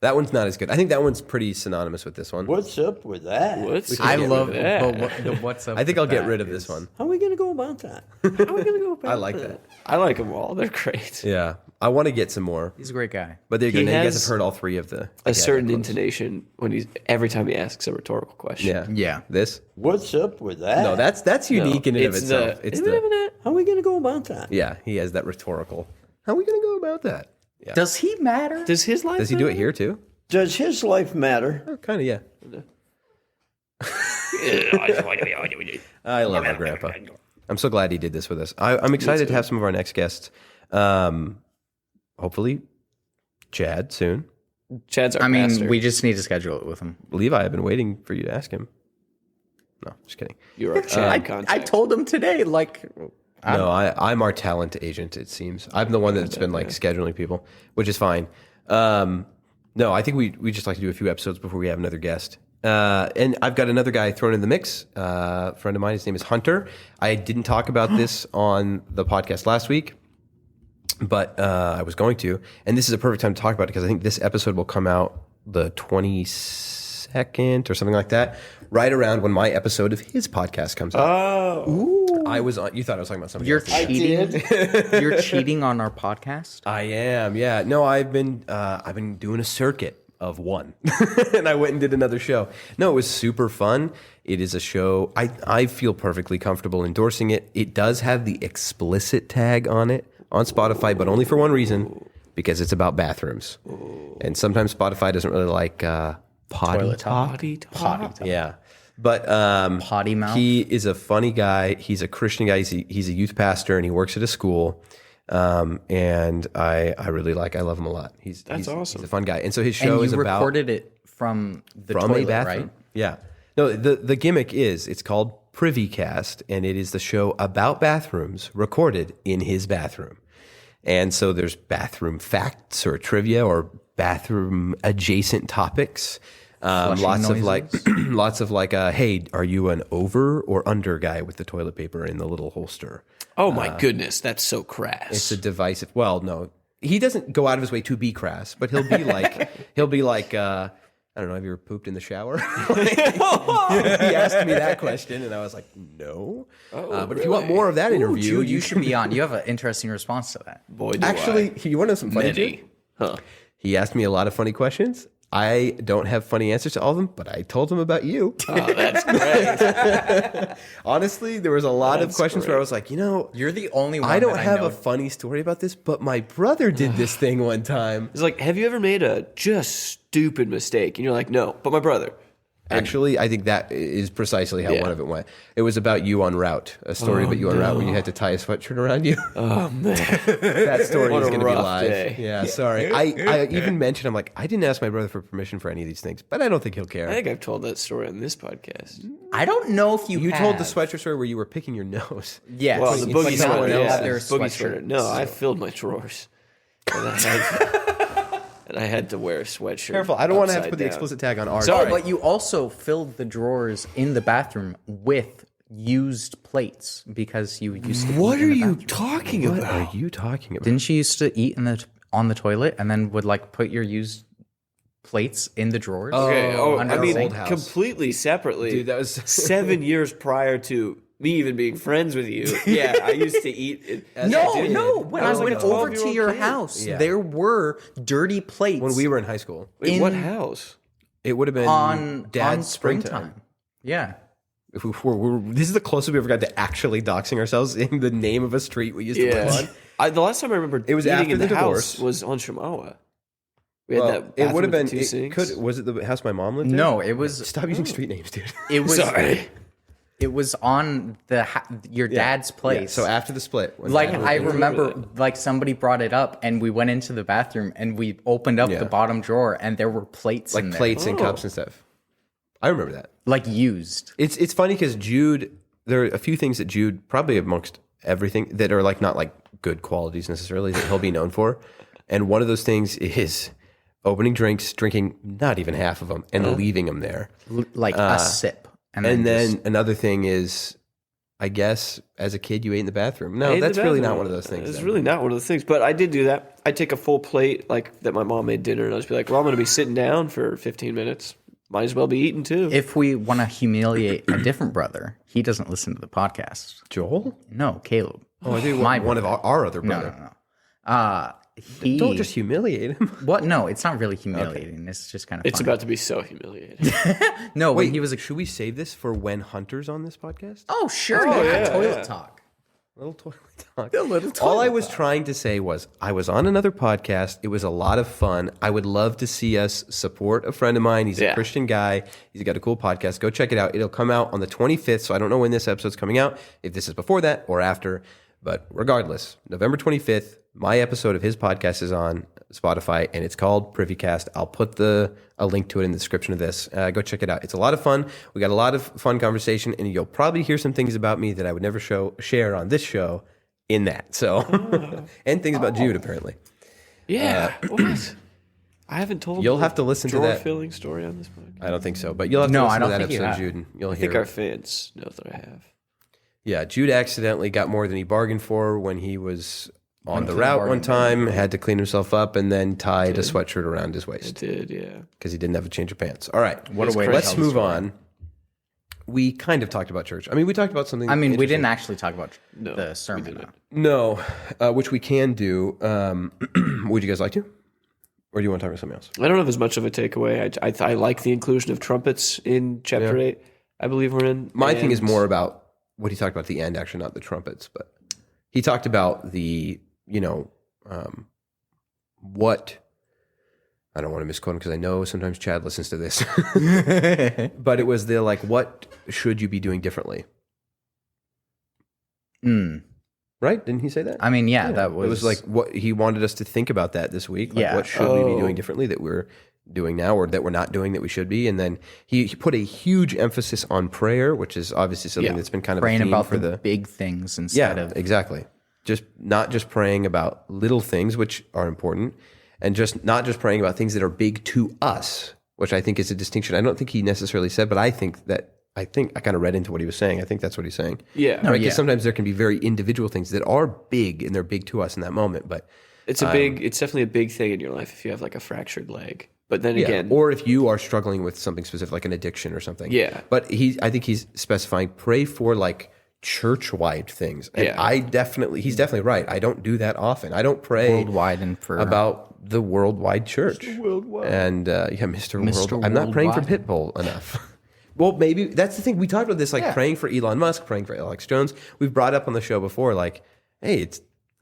That one's not as good. I think that one's pretty synonymous with this one.
What's up with that?
What's
I
up
love
with that?
but what's up.
I think
with
I'll get
that
rid of
is-
this one.
How are we going to go about that?
How are we gonna go about
I like that.
I like them all. They're great.
Yeah. I want to get some more.
He's a great guy.
But there you go.
He
Now you guys
has
have heard all three of the
A certain
quotes.
intonation when he's every time he asks a rhetorical question.
Yeah.
Yeah.
This?
What's up with that?
No, that's unique in and of
it's
itself.
the,
It's the
How are we going to go about that?
yeah. He has that rhetorical. How are we gonna go about that? Yeah.
Does he matter?
Does his life?
Does he do it here too?
Does his life matter?
Oh, kind of. Yeah. I love our grandpa. I'm so glad he did this with us. I'm excited to have some of our next guests. Hopefully, Chad soon.
Chad's our
I mean,
pastor.
we just need to schedule it with him.
Levi, I've been waiting for you to ask him. No, just kidding.
You're our Chad contact.
I told him today, like,
No, I'm our talent agent. It seems I'm the one that's been like scheduling people, which is fine. No, I think we just like to do a few episodes before we have another guest. And I've got another guy thrown in the mix. A friend of mine. His name is Hunter. I didn't talk about this on the podcast last week, but I was going to. And this is a perfect time to talk about it because I think this episode will come out the 22nd or something like that, right around when my episode of his podcast comes out.
Oh.
I was on. You thought I was talking about something.
you're
else.
cheating. You're cheating on our podcast.
I am, yeah. No, I've been doing a circuit of one, and I went and did another show. No, it was super fun. It is a show. I feel perfectly comfortable endorsing it. It does have the explicit tag on it on Spotify, but only for one reason, because it's about bathrooms, and sometimes Spotify doesn't really like potty talk.
Potty talk.
Potty talk.
Yeah. But
Potty mouth.
he is a funny guy. He's a Christian guy. He's a youth pastor, and he works at a school. And I love him a lot. He's
awesome.
He's a fun guy. And so his
And
show
you
is about
recorded it from the
from
toilet,
a bathroom.
right?
Yeah. No, the gimmick is it's called PrivyCast, and it is the show about bathrooms recorded in his bathroom. And so there's bathroom facts or trivia or bathroom adjacent topics. Lots of like, hey, are you an over or under guy with the toilet paper in the little holster?
Oh my goodness, that's so crass.
It's a divisive. Well, no, he doesn't go out of his way to be crass, but he'll be like, I don't know. Have you ever pooped in the shower? He asked me that question, and I was like, no. But if you want more of that interview,
Jude, you should be on. You have an interesting response to that.
Boy, do
actually. You want to know some funny?
Many.
Jude?
Huh.
He asked me a lot of funny questions. I don't have funny answers to all of them, but I told him about you.
Oh, that's great.
Honestly, there was a lot of
That's
questions where I
great.
was like, you know,
You're the only one.
I don't
that
have
know.
a funny story about this, but my brother did this thing one time.
It's like, have you ever made a just stupid mistake? And you're like, no, but my brother.
Actually, I think that is precisely how
Yeah.
one of it went. It was about you on route, a story about you on route where you had to tie a sweatshirt around you.
Oh man,
That story
What
is
a
going to be
rough
live.
day.
Yeah, sorry. I even mentioned, I'm like, I didn't ask my brother for permission for any of these things, but I don't think he'll care.
I think I've told that story on this podcast.
I don't know if
You told the sweatshirt story where you were picking your nose.
Yes.
Well, the
It's
boogie
like
sweater,
someone else's
yeah,
else's
boogie
sweatshirt.
sweater. No, I filled my drawers, and I had to wear a sweatshirt.
Careful, I don't want to have to
upside
put the
down.
explicit tag on ours.
Sorry.
Oh, but you also filled the drawers in the bathroom with used plates because you used to.
What
eat in
are
the
you
bathroom.
talking
What
about?
are you talking about?
Didn't you used to eat on the toilet and then would like put your used plates in the drawers?
Okay,
under
I
our
mean,
old house.
completely separately.
Dude, that was
7 years prior to me even being friends with you. Yeah, I used to eat it.
No. When
I
I
was like
went
a
over to
12-year-old
your
kid.
house,
Yeah.
there were dirty plates
when we were in high school.
Wait, what
in-
house?
It would have been
on
Dad's
springtime. Yeah.
If this is the closest we ever got to actually doxing ourselves in the name of a street we used to live on.
The last time I remember
It was
eating
after
in
the
the
divorce.
house was on Shamawa. We had
Well,
that
it
bathroom
would have been.
with the two sinks.
Was it the house my mom lived in?
No, it was
Stop using street names, dude.
it was
Sorry.
it was on your dad's place.
Yeah, so after the split, when
Like
Dad
I
moved in-
remember, like somebody brought it up, and we went into the bathroom, and we opened up
Yeah.
the bottom drawer, and there were plates in
like
there,
plates and cups and stuff. I remember that.
like used.
It's funny because Jude. There are a few things that Jude, probably amongst everything, that are like not like good qualities necessarily that he'll be known for. And one of those things is opening drinks, drinking not even half of them, and leaving them there.
Like a sip.
And
just-
then another thing is, I guess, as a kid, you ate in the bathroom.
I ate
No,
in
that's
the
really
bathroom.
not one of those things.
It's
then.
really not one of those things. But I did do that. I'd take a full plate, like that my mom made dinner, and I'd just be like, well, I'm going to be sitting down for 15 minutes. Might as well be eating too.
if we want to humiliate a different brother, he doesn't listen to the podcast.
Joel?
No, Caleb.
Oh, I think
My
one of our other
No,
brother.
no. He
Don't just humiliate him.
what? No, it's not really humiliating. It's just kind of.
It's
funny.
about to be so humiliating.
no. When
Wait,
he was.
should we save this for when Hunter's on this podcast?
Oh sure. Toilet talk.
Little toilet talk. All I was trying to say was I was on another podcast. It was a lot of fun. I would love to see us support a friend of mine. He's a Christian guy. He's got a cool podcast. Go check it out. It'll come out on the 25th, so I don't know when this episode's coming out, if this is before that or after. But regardless, November 25th, my episode of his podcast is on Spotify, and it's called PrivyCast. I'll put a link to it in the description of this. Go check it out. It's a lot of fun. We got a lot of fun conversation, and you'll probably hear some things about me that I would never share on this show in that. So, and things about Jude, apparently.
Yeah. What? I haven't told
You'll have to listen to that.
drawer-filling story on this podcast.
I don't think so, but you'll have to
No,
listen
I
to
don't
that
think you
episode,
have.
Jude, and you'll
I
hear
think
it.
our fans know that I have.
Yeah, Jude accidentally got more than he bargained for when he was on the route one
bargain
time, had to clean himself up, and then tied a sweatshirt around his
I
waist
did, yeah.
because he didn't have a change of pants. All right,
What a way to
let's
tell the
move
story.
on. We kind of talked about church. I mean, we talked about something.
I mean, we
interesting.
didn't actually talk about
No,
the
we
sermon.
didn't.
No, which we can do. Would you guys like to? Or do you want to talk about something else?
I don't have as much of a takeaway. I like the inclusion of trumpets in chapter 8. I believe we're in.
My thing is
And-
more about what he talked about at the end, actually, not the trumpets, but he talked about the, what, I don't want to misquote him because I know sometimes Chad listens to this, but it was the, like, what should you be doing differently? Right? Didn't he say that?
I mean, yeah, that
It was like what he wanted us to think about that this week. Like,
Yeah.
what should we be doing differently that we're doing now or that we're not doing that we should be? And then he put a huge emphasis on prayer, which is obviously something that's been kind of
praying
a theme
about
for
the big things
yeah,
instead of
exactly. Just not just praying about little things, which are important, and just not just praying about things that are big to us, which I think is a distinction. I don't think he necessarily said, but I think I kind of read into what he was saying. I think that's what he's saying.
Yeah.
Right? 'Cause
yeah.
sometimes there can be very individual things that are big and they're big to us in that moment, but
It's it's definitely a big thing in your life if you have like a fractured leg. But then
yeah.
again,
Or if you are struggling with something specific, like an addiction or something.
Yeah.
But I think he's specifying pray for like church-wide things. And
Yeah.
he's definitely right. I don't do that often. I don't pray
worldwide and for
about the worldwide church.
Worldwide.
And Mr.
Mr.
Worldwide. I'm not praying for
Worldwide.
Pitbull enough. Well, maybe that's the thing. We talked about this, like praying for Elon Musk, praying for Alex Jones. We've brought up on the show before, like, hey,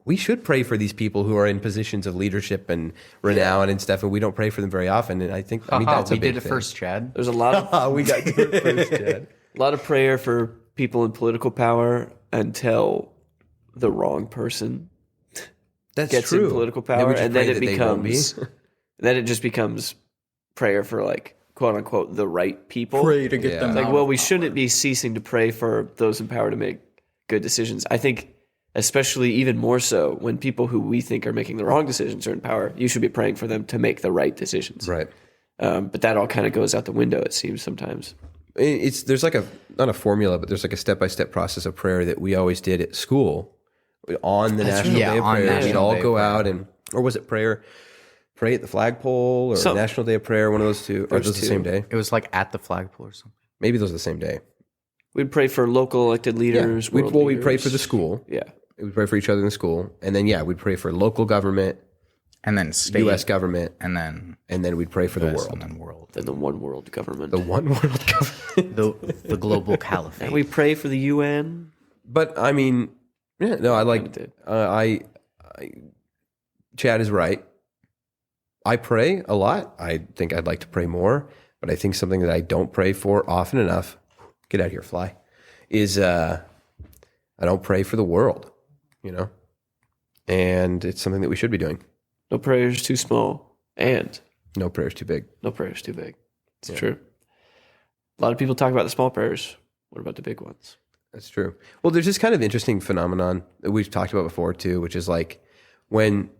we should pray for these people who are in positions of leadership and renown and stuff, and we don't pray for them very often. And I think that's
we
a big
did it
thing.
first, Chad.
there's a lot of
We got to it first, Chad.
a lot of prayer for people in political power until the wrong person
That's
gets
true.
in political
Then we
power,
just
and then
pray
it
that they won't be.
becomes then it just becomes prayer for like quote unquote the right people.
to get
Yeah.
them
Like,
out.
well, we shouldn't be ceasing to pray for those in power to make good decisions. I think, especially even more so when people who we think are making the wrong decisions are in power, you should be praying for them to make the right decisions.
Right.
But that all kind of goes out the window, it seems sometimes.
There's like not a formula, but there's like a step-by-step process of prayer that we always did at school on the National
right. Yeah,
Day of
on
Prayer. We'd
National
all
Day of
go
Prayer.
out or was it pray at the flagpole or National Day of Prayer, one of those two, or those the same day?
It was like at the flagpole or something.
Maybe those are the same day.
We'd pray for local elected leaders.
We'd
world
pray
leaders.
for the school.
Yeah.
We'd pray for each other in the school. And then, we'd pray for local government,
And then state.
U.S. government,
And then
and then we'd pray for the
US,
world.
And then world.
Then the one world government.
The one world government.
The global caliphate.
And we pray for the UN.
But, I mean, I like,
did.
Chad is right. I pray a lot. I think I'd like to pray more, but I think something that I don't pray for often enough, get out of here, fly, is I don't pray for the world, and it's something that we should be doing.
No prayers too small. And
No prayers too big.
no prayers too big. It's true. A lot of people talk about the small prayers. What about the big ones?
That's true. Well, there's this kind of interesting phenomenon that we've talked about before too, which is like when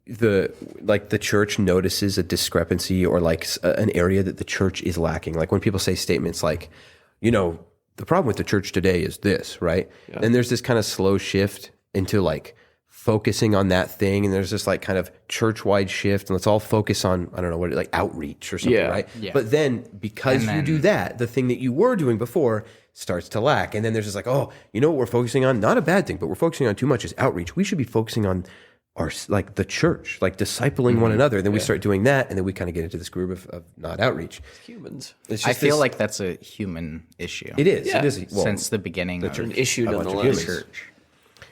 the church notices a discrepancy or like an area that the church is lacking. Like when people say statements like, the problem with the church today is this, right? Yeah. Then there's this kind of slow shift into like focusing on that thing. And there's this like kind of church-wide shift and let's all focus on, I don't know, like outreach or something, right? Yeah. But then because you do that, the thing that you were doing before starts to lack. And then there's this like, oh, you know what we're focusing on? Not a bad thing, but we're focusing on too much is outreach. We should be focusing on our, like the church, like discipling one another. And then we start doing that. And then we kind of get into this groove of not outreach.
It's humans.
I feel like that's a human issue.
It is.
Yeah.
It is. Well,
since the beginning of
an issue nonetheless.
Church.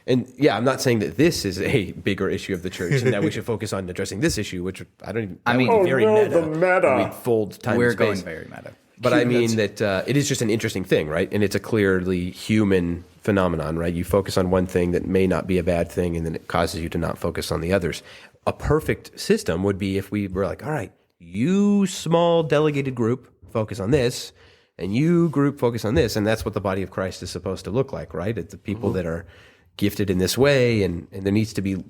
And yeah, I'm not saying that this is a bigger issue of the church and that we should focus on addressing this issue, which I don't even.
I mean,
very meta.
the meta.
We fold time.
We're
and space.
going very meta.
But I mean that it is just an interesting thing, right? And it's a clearly human phenomenon, right? You focus on one thing that may not be a bad thing, and then it causes you to not focus on the others. A perfect system would be if we were like, all right, you small delegated group focus on this, and you group focus on this, and that's what the body of Christ is supposed to look like, right? It's the people that are gifted in this way, and there needs to be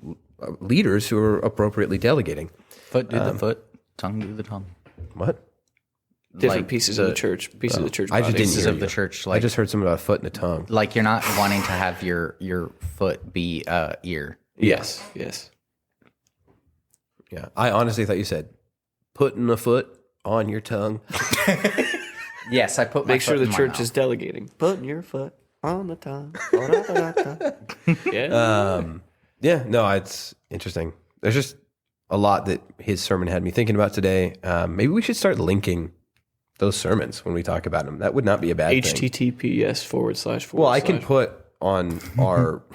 leaders who are appropriately delegating.
Foot do the foot, tongue do the tongue.
What?
Different pieces of the church. Pieces of the church.
I just didn't
Pieces
hear
of the
you.
church.
I
Like,
just heard something about a foot and a tongue.
like you're not wanting to have your foot be ear.
Yes.
Yeah, I honestly thought you said putting a foot on your tongue.
Yes, I put my
Make sure
foot
the
in my
church
mouth.
is delegating. Putting your foot on the tongue. Yeah.
Yeah, no, it's interesting. There's just a lot that his sermon had me thinking about today. Maybe we should start linking those sermons when we talk about them. That would not be a bad thing.
HTTPS //
Well, I can put on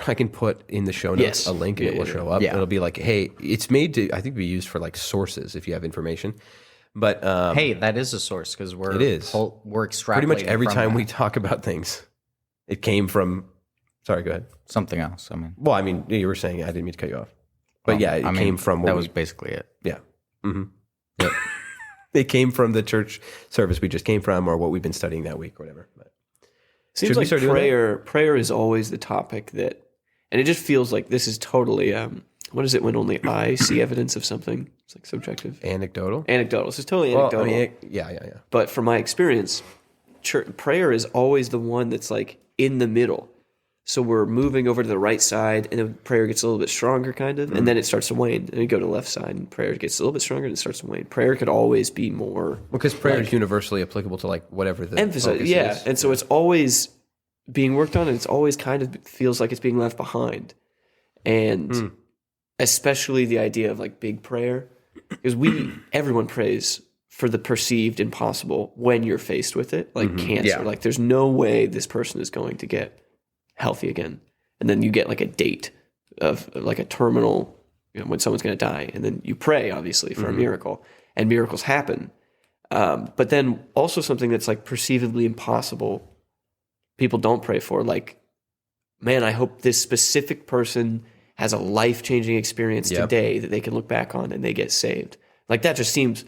I can put in the show notes
Yes.
a link and it will show up.
Yeah.
It'll be like, hey, it's made to, I think, be used for like sources if you have information. But
Hey, that is a source because
It is.
we're extrapolating
pretty much every
from
time
that.
we talk about things, it came from, sorry, go ahead.
something else. I mean,
Well, I mean, you were saying, I didn't mean to cut you off. But yeah, it came from what
that
we-
was basically it.
Yeah. Mm-hmm. Yep. It came from the church service we just came from or what we've been studying that week or whatever. But
Seems
should we
like
start doing that?
prayer is always the topic that, and it just feels like this is totally, what is it when only I see evidence of something? It's like subjective.
Anecdotal?
Anecdotal. This is totally
Well,
anecdotal.
I mean, yeah.
But from my experience, prayer is always the one that's like in the middle. So we're moving over to the right side, and then prayer gets a little bit stronger, kind of, and then it starts to wane. And you go to the left side, and prayer gets a little bit stronger, and it starts to wane. Prayer could always be more
Because prayer is universally applicable to like whatever the
emphasis.
focus
Yeah,
is.
and so it's always being worked on, and it's always kind of feels like it's being left behind. And especially the idea of like big prayer, because everyone prays for the perceived impossible when you're faced with it, like cancer.
Yeah.
Like there's no way this person is going to get healthy again. And then you get like a date of like a terminal, when someone's going to die. And then you pray, obviously, for a miracle. And miracles happen. But then also something that's like perceivably impossible, people don't pray for. Like, man, I hope this specific person has a life-changing experience today that they can look back on and they get saved. Like that just seems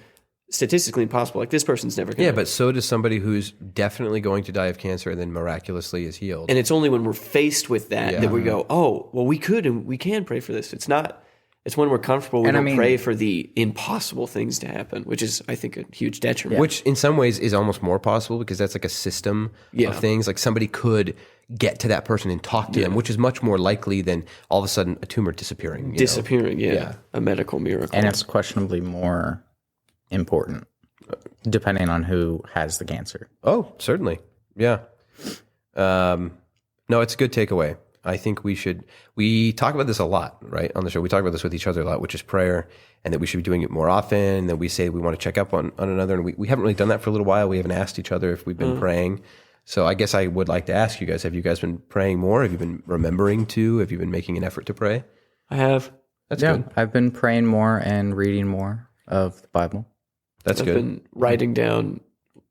statistically impossible. Like this person's never going to.
Yeah, but so does somebody who's definitely going to die of cancer and then miraculously is healed.
And it's only when we're faced with that that we go, oh, well, we could and we can pray for this. It's not. It's when we're comfortable. We don't pray for the impossible things to happen, which is, I think, a huge detriment.
Which in some ways is almost more possible because that's like a system of things. Like somebody could get to that person and talk to them, which is much more likely than all of a sudden a tumor disappearing. You know?
A medical miracle.
And it's questionably more important depending on who has the cancer.
Oh, certainly. Yeah. No, it's a good takeaway. I think we talk about this a lot, right? On the show, we talk about this with each other a lot, which is prayer, and that we should be doing it more often. And that we say we want to check up on another. And we haven't really done that for a little while. We haven't asked each other if we've been praying. So I guess I would like to ask you guys, have you guys been praying more? Have you been remembering to? Have you been making an effort to pray?
I have.
That's good.
I've been praying more and reading more of the Bible.
That's
I've
good.
been writing down.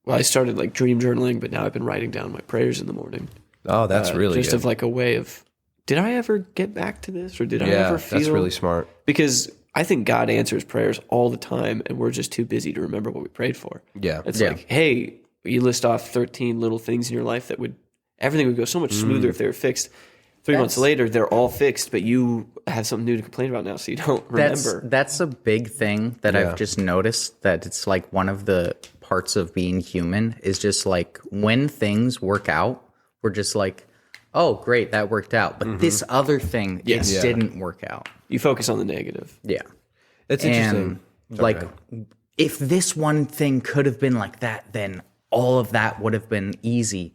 Well, I started like dream journaling, but now I've been writing down my prayers in the morning.
Oh, that's really
just
good.
of like a way of, did I ever get back to this, or did I ever feel?
That's really smart.
Because I think God answers prayers all the time, and we're just too busy to remember what we prayed for.
Yeah.
It's like, hey, you list off 13 little things in your life that would everything would go so much smoother if they were fixed. 3 months later, they're all fixed, but you have something new to complain about now, so you don't remember.
That's a big thing that I've just noticed, that it's like one of the parts of being human is just like when things work out, we're just like, oh, great, that worked out. But this other thing, it didn't work out.
You focus on the negative.
Yeah.
That's interesting.
Like, if this one thing could have been like that, then all of that would have been easy.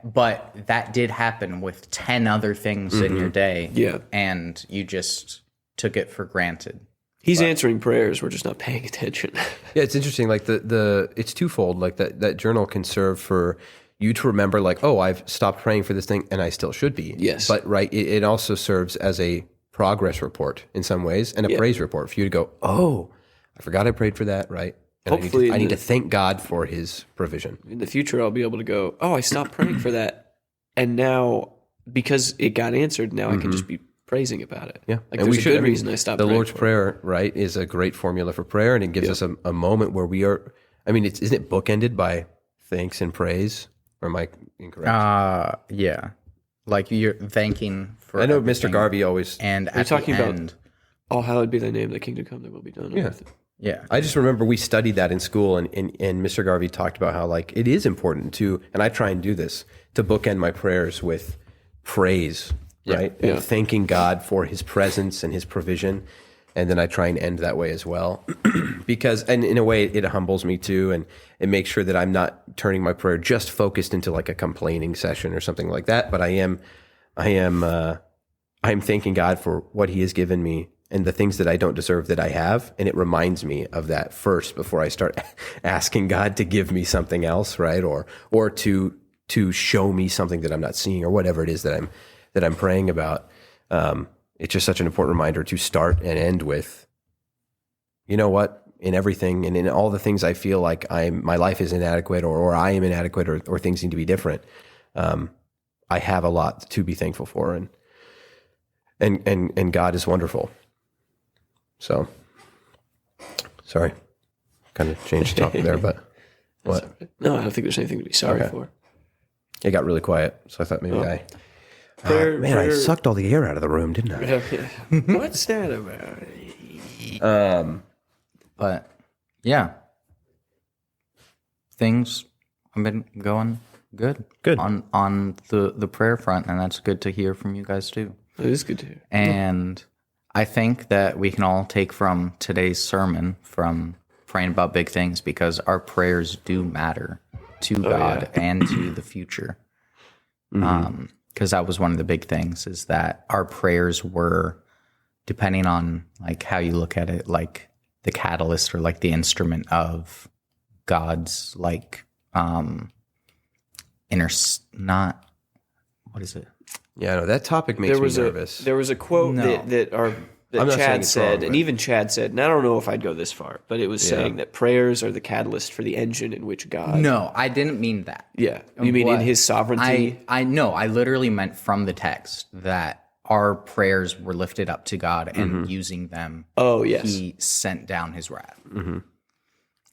But that did happen with 10 other things in your day.
Yeah.
And you just took it for granted.
He's answering prayers. We're just not paying attention.
Yeah, it's interesting. Like it's twofold. Like that journal can serve for you to remember, like, oh, I've stopped praying for this thing, and I still should be.
Yes.
But it also serves as a progress report in some ways, and a praise report for you to go, oh, I forgot I prayed for that, right? And
Hopefully
I need to thank God for His provision.
In the future, I'll be able to go, oh, I stopped praying for that. And now, because it got answered, now I can just be praising about it.
Yeah.
Like,
And
there's a good reason I stopped
The
praying
Lord's
for it.
Prayer, right, is a great formula for prayer, and it gives us a moment where we are, I mean, isn't it bookended by thanks and praise? Or am I incorrect?
Yeah. Like you're thanking for
I know Mr.
everything.
Garvey always...
And
You're
at
talking
the
about,
end,
oh, hallowed be thy name, thy kingdom come, thy will be done.
Yeah.
yeah.
I just remember we studied that in school, and Mr. Garvey talked about how, like, it is important to, and I try and do this, to bookend my prayers with praise, right?
Yeah.
And thanking God for His presence and His provision. And then I try and end that way as well. Because, and in a way, it humbles me too, and it makes sure that I'm not turning my prayer just focused into like a complaining session or something like that. But I am thanking God for what He has given me and the things that I don't deserve that I have. And it reminds me of that first before I start asking God to give me something else, right? Or to show me something that I'm not seeing, or whatever it is that I'm praying about. It's just such an important reminder to start and end with, you know what, in everything and in all the things I feel like my life is inadequate or I am inadequate or things need to be different. I have a lot to be thankful for, and God is wonderful. So, sorry, kind of changed the topic there, but what?
No, I don't think there's anything to be sorry for.
It got really quiet, so I thought maybe I
Prayer,
sucked all the air out of the room, didn't I?
What's that about?
But yeah, things have been going good.
Good.
on the prayer front, and that's good to hear from you guys too.
It is good to hear.
And I think that we can all take from today's sermon from praying about big things, because our prayers do matter to God and to the future. Because that was one of the big things, is that our prayers were, depending on like how you look at it, like the catalyst or like the instrument of God's like not what is it?
Yeah, no, that topic makes me nervous.
There was a quote
No.
that
I'm not saying
Chad
it's
said,
wrong,
and
but-
even Chad said, and I don't know if I'd go this far, but it was saying that prayers are the catalyst for the engine in which God.
No, I didn't mean that.
Yeah, you mean in
What
His sovereignty?
I know. I literally meant from the text that our prayers were lifted up to God, and using them,
Oh yes,
He sent down His wrath.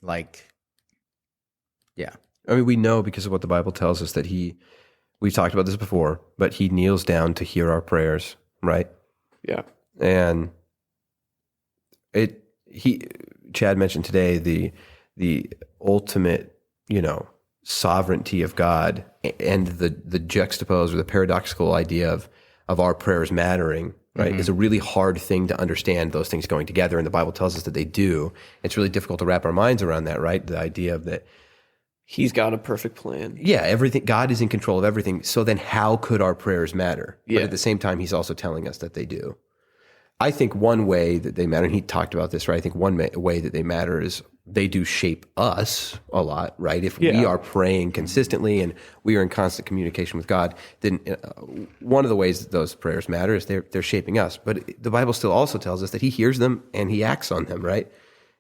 Like, yeah.
I mean, we know because of what the Bible tells us that we've talked about this before, but He kneels down to hear our prayers, right?
yeah.
And Chad mentioned today the ultimate, sovereignty of God and the juxtaposed or the paradoxical idea of our prayers mattering, right? Is a really hard thing to understand, those things going together. And the Bible tells us that they do. It's really difficult to wrap our minds around that, right? The idea of that.
He's got a perfect plan.
Yeah, everything. God is in control of everything. So then how could our prayers matter?
Yeah.
But at the same time, He's also telling us that they do. I think one way that they matter, and he talked about this, right? I think one way that they matter is they do shape us a lot, right? If we are praying consistently and we are in constant communication with God, then one of the ways that those prayers matter is they're shaping us. But the Bible still also tells us that He hears them and He acts on them, right?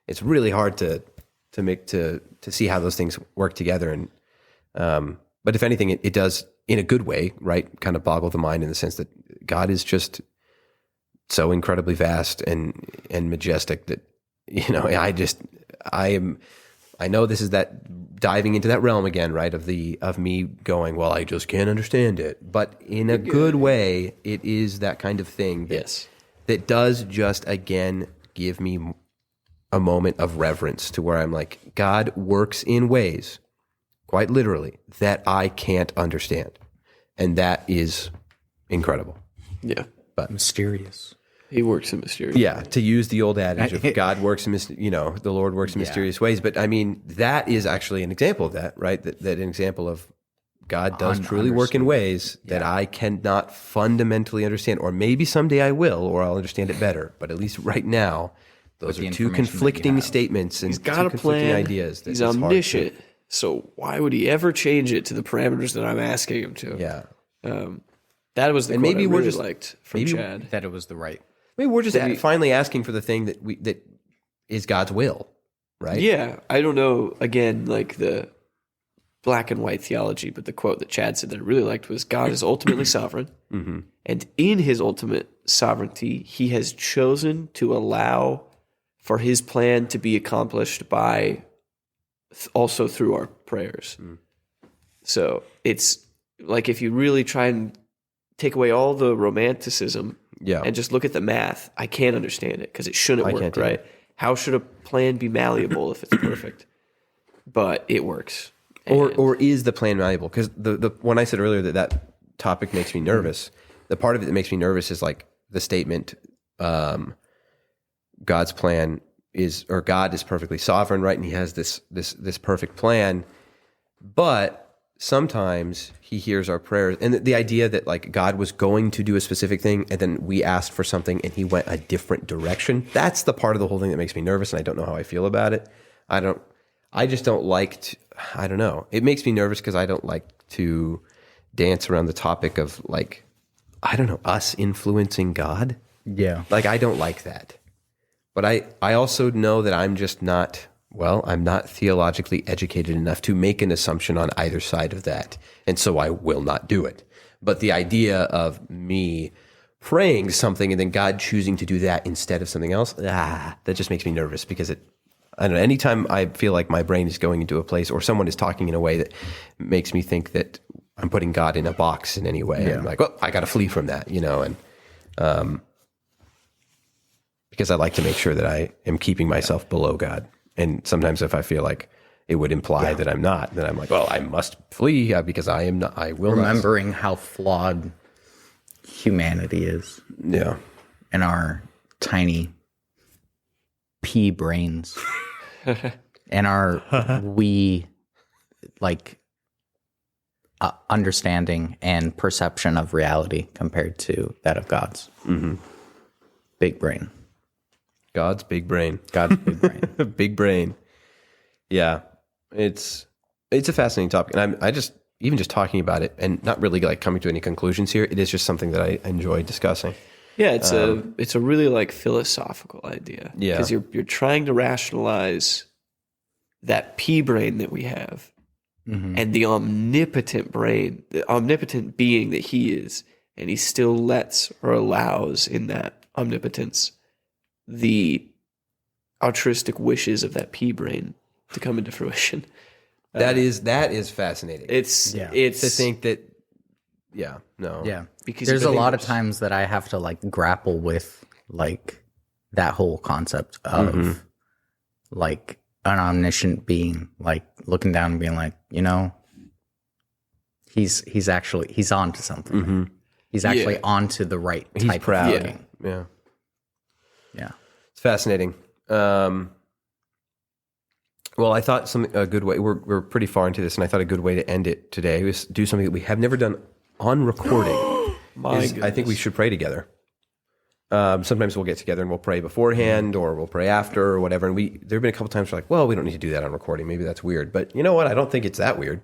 It's really hard to see how those things work together. And but if anything, it does in a good way, right? Kind of boggle the mind in the sense that God is just so incredibly vast and majestic that, I am I know this is that diving into that realm again, right? Of me going, well, I just can't understand it. But in a good way, it is that kind of thing that does just, again, give me a moment of reverence to where I'm like, God works in ways, quite literally, that I can't understand. And that is incredible.
Yeah.
But
Mysterious.
He works in mysterious.
yeah, to use the old adage of God works in, the Lord works in mysterious ways. But I mean, that is actually an example of that, right? That an example of God does truly work in ways that I cannot fundamentally understand, or maybe someday I will, or I'll understand it better. But at least right now, those are two conflicting statements and
He's got
two
a
conflicting
plan.
ideas.
He's omniscient. So why would he ever change it to the parameters that I'm asking him to?
Yeah.
That was the quote
maybe
I
we're
really
just-
liked from
maybe-
Chad.
That it was the right.
Maybe we're just finally asking for the thing that is God's will, right?
Yeah, I don't know, again, like the black and white theology, but the quote that Chad said that I really liked was, God is ultimately sovereign, and in his ultimate sovereignty, he has chosen to allow for his plan to be accomplished by also through our prayers. So it's like if you really try and take away all the romanticism and just look at the math, I can't understand it because it shouldn't work, right? How should a plan be malleable if it's perfect? But it works.
Or is the plan malleable? Because the when I said earlier that topic makes me nervous, the part of it that makes me nervous is like the statement, God's plan is, or God is perfectly sovereign, right? And he has this perfect plan, but sometimes he hears our prayers, and the idea that like God was going to do a specific thing and then we asked for something and he went a different direction. That's the part of the whole thing that makes me nervous, and I don't know how I feel about it. I just don't like to, I don't know. It makes me nervous because I don't like to dance around the topic of like, I don't know, us influencing God.
Yeah.
Like, I don't like that. But I also know that I'm just not, I'm not theologically educated enough to make an assumption on either side of that. And so I will not do it. But the idea of me praying something and then God choosing to do that instead of something else, that just makes me nervous because I don't know, anytime I feel like my brain is going into a place or someone is talking in a way that makes me think that I'm putting God in a box in any way, I'm like, well, I got to flee from that, and because I like to make sure that I am keeping myself below God. And sometimes if I feel like it would imply that I'm not, then I'm like, well, I must flee because I am not, I will
Remembering how flawed humanity is.
Yeah.
And our tiny pea brains. And our understanding and perception of reality compared to that of God's. Mm-hmm. Big brain.
God's big brain.
God's big brain.
Big brain. Yeah. It's a fascinating topic. And I just, even just talking about it and not really like coming to any conclusions here, it is just something that I enjoy discussing.
Yeah, it's a really like philosophical idea.
Yeah.
Because you're trying to rationalize that pea brain that we have and the omnipotent brain, the omnipotent being that he is, and he still lets or allows in that omnipotence the altruistic wishes of that pea brain to come into fruition.
That is fascinating.
It's
to think that,
Yeah.
Because
there's a lot of times that I have to like grapple with like that whole concept of like an omniscient being, like looking down and being like, he's onto something. He's actually onto the right type
proud.
of thinking.
Yeah.
Yeah.
It's fascinating. Well, I thought a good way, we're pretty far into this, and I thought a good way to end it today was do something that we have never done on recording. I think we should pray together. Sometimes we'll get together and we'll pray beforehand or we'll pray after or whatever. And there have been a couple times we're like, well, we don't need to do that on recording. Maybe that's weird. But you know what? I don't think it's that weird.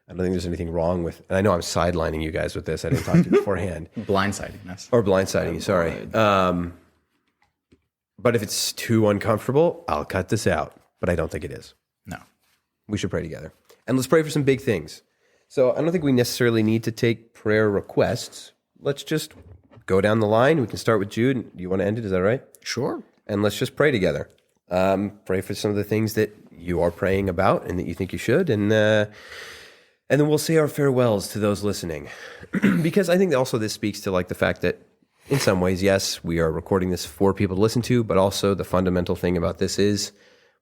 I don't think there's anything wrong with, and I know I'm sidelining you guys with this. I didn't talk to you beforehand.
Blindsiding us.
Or blindsiding you, sorry. But if it's too uncomfortable, I'll cut this out. But I don't think it is.
No.
We should pray together. And let's pray for some big things. So I don't think we necessarily need to take prayer requests. Let's just go down the line. We can start with Jude. Do you want to end it? Is that right?
Sure.
And let's just pray together. Pray for some of the things that you are praying about and that you think you should. And then we'll say our farewells to those listening. Because I think also this speaks to like the fact that in some ways, yes, we are recording this for people to listen to, but also the fundamental thing about this is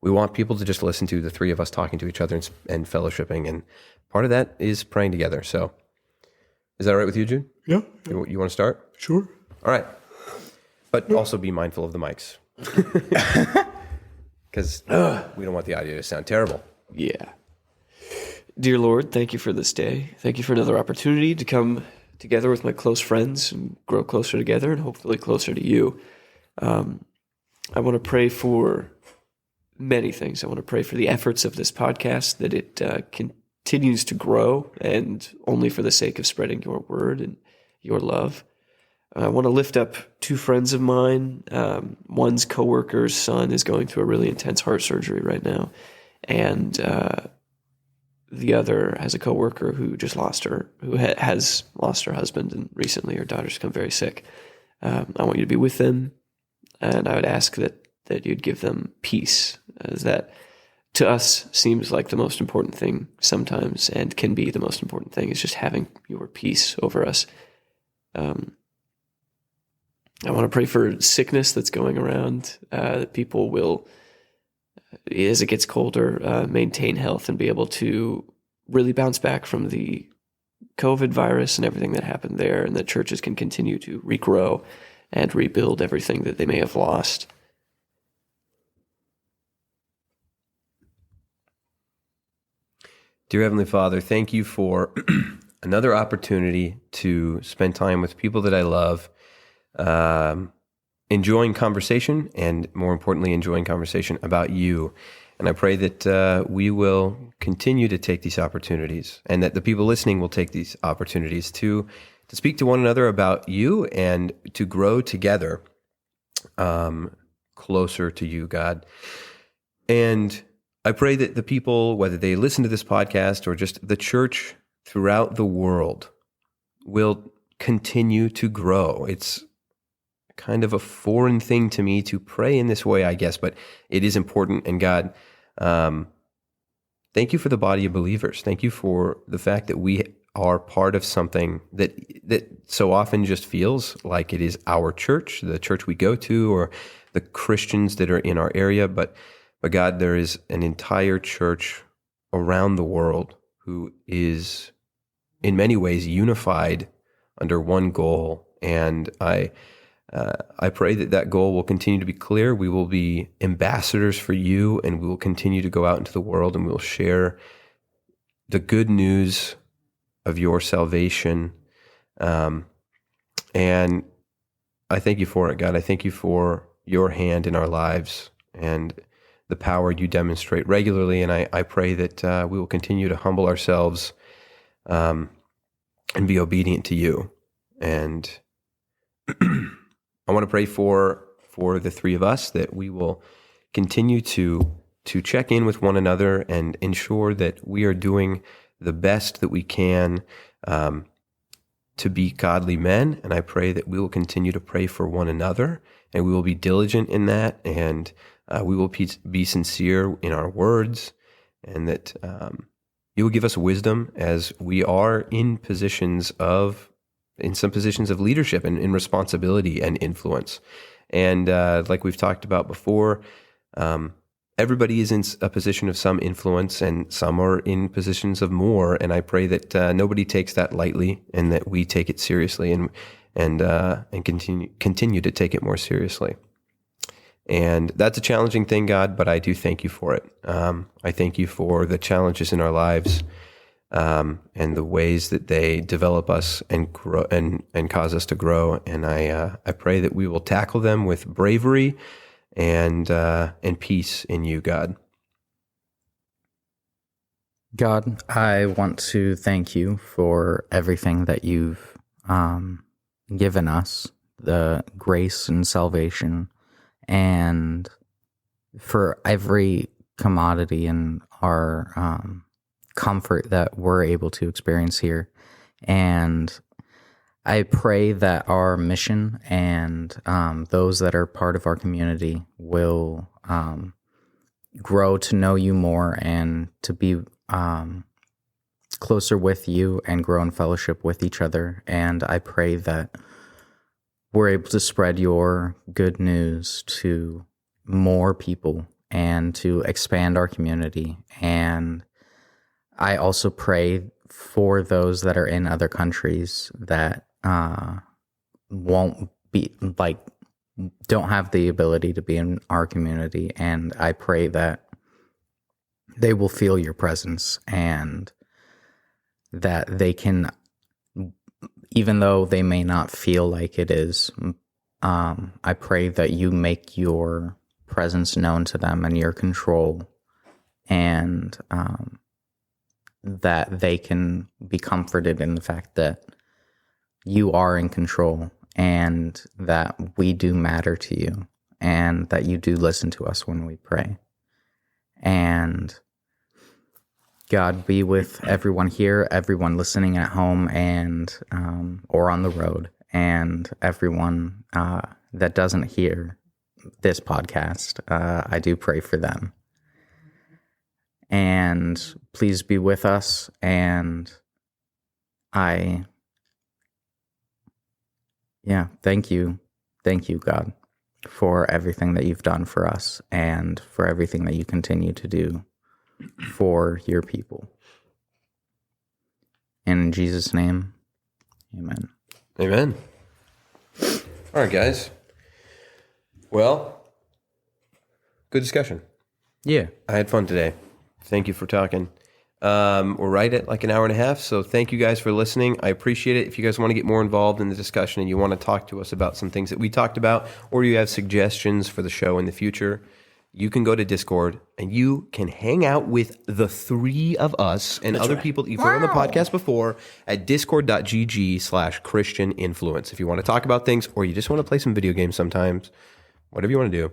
we want people to just listen to the three of us talking to each other and fellowshipping. And part of that is praying together. So is that all right with you, Jude?
Yeah.
You want to start?
Sure.
All right. But also be mindful of the mics. Because we don't want the audio to sound terrible.
Yeah. Dear Lord, thank you for this day. Thank you for another opportunity to come together with my close friends and grow closer together and hopefully closer to you. I want to pray for many things. I want to pray for the efforts of this podcast, that it continues to grow and only for the sake of spreading your word and your love. I want to lift up two friends of mine. One's coworker's son is going through a really intense heart surgery right now. And the other has a coworker who just lost her, who has lost her husband, and recently her daughter's become very sick. I want you to be with them, and I would ask that you'd give them peace, as that to us seems like the most important thing sometimes, and can be the most important thing, is just having your peace over us. I want to pray for sickness that's going around, that people will, as it gets colder, maintain health and be able to really bounce back from the COVID virus and everything that happened there, and that churches can continue to regrow and rebuild everything that they may have lost.
Dear Heavenly Father, thank you for another opportunity to spend time with people that I love, enjoying conversation, and more importantly, enjoying conversation about you. And I pray that we will continue to take these opportunities, and that the people listening will take these opportunities to speak to one another about you and to grow together closer to you, God. And I pray that the people, whether they listen to this podcast or just the church throughout the world, will continue to grow. It's kind of a foreign thing to me to pray in this way, I guess, but it is important. And God, thank you for the body of believers. Thank you for the fact that we are part of something that so often just feels like it is our church, the church we go to, or the Christians that are in our area. But God, there is an entire church around the world who is in many ways unified under one goal. And I pray that goal will continue to be clear. We will be ambassadors for you, and we will continue to go out into the world, and we will share the good news of your salvation. And I thank you for it, God. I thank you for your hand in our lives and the power you demonstrate regularly. And I pray that we will continue to humble ourselves and be obedient to you. And I want to pray for the three of us, that we will continue to check in with one another and ensure that we are doing the best that we can to be godly men. And I pray that we will continue to pray for one another, and we will be diligent in that, and we will be sincere in our words, and that you will give us wisdom as we are in some positions of leadership and in responsibility and influence. And like we've talked about before, everybody is in a position of some influence, and some are in positions of more. And I pray that nobody takes that lightly, and that we take it seriously and continue to take it more seriously. And that's a challenging thing, God, but I do thank you for it. I thank you for the challenges in our lives, and the ways that they develop us and grow and cause us to grow. And I pray that we will tackle them with bravery and peace in you, God.
God, I want to thank you for everything that you've given us, the grace and salvation, and for every commodity and our comfort that we're able to experience here. And I pray that our mission and those that are part of our community will grow to know you more and to be closer with you and grow in fellowship with each other. And I pray that we're able to spread your good news to more people and to expand our community. And I also pray for those that are in other countries that won't be don't have the ability to be in our community. And I pray that they will feel your presence and that they can, even though they may not feel like it is, I pray that you make your presence known to them and your control, and that they can be comforted in the fact that you are in control and that we do matter to you and that you do listen to us when we pray. And God, be with everyone here, everyone listening at home and or on the road, and everyone that doesn't hear this podcast. I do pray for them. And please be with us. And thank you. Thank you, God, for everything that you've done for us and for everything that you continue to do for your people. And in Jesus' name, amen.
Amen. All right, guys. Well, good discussion.
Yeah.
I had fun today. Thank you for talking. We're right at like an hour and a half, so thank you guys for listening. I appreciate it. If you guys want to get more involved in the discussion and you want to talk to us about some things that we talked about, or you have suggestions for the show in the future, you can go to Discord and you can hang out with the three of us and other people that you've heard on the podcast before at discord.gg/Christian Influence. If you want to talk about things or you just want to play some video games sometimes, whatever you want to do,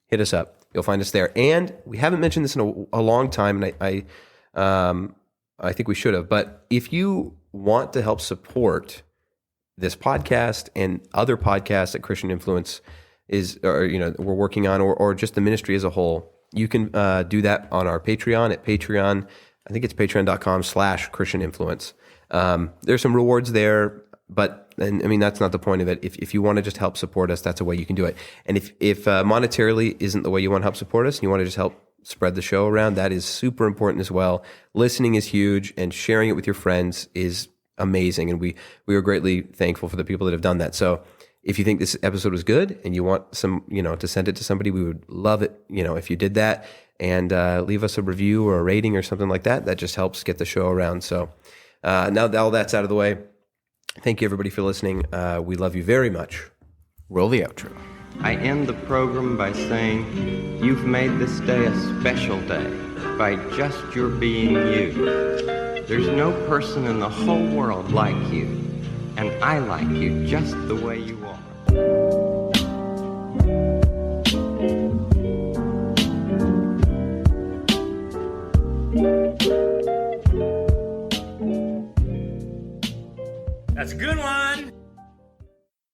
hit us up. You'll find us there. And we haven't mentioned this in a long time, and I think we should have. But if you want to help support this podcast and other podcasts that Christian Influence we're working on, or just the ministry as a whole, you can do that on our Patreon at Patreon. I think it's patreon.com/Christian Influence. There's some rewards there, but that's not the point of it. If you want to just help support us, that's a way you can do it. And if monetarily isn't the way you want to help support us, and you want to just help spread the show around, that is super important as well. Listening is huge, and sharing it with your friends is amazing. And we are greatly thankful for the people that have done that. So if you think this episode was good and you want some, to send it to somebody, we would love it, if you did that, and leave us a review or a rating or something like that. That just helps get the show around. So now that all that's out of the way, thank you everybody for listening. We love you very much.
Roll the outro.
I end the program by saying, you've made this day a special day by just your being you. There's no person in the whole world like you, and I like you just the way you are.
That's a good one.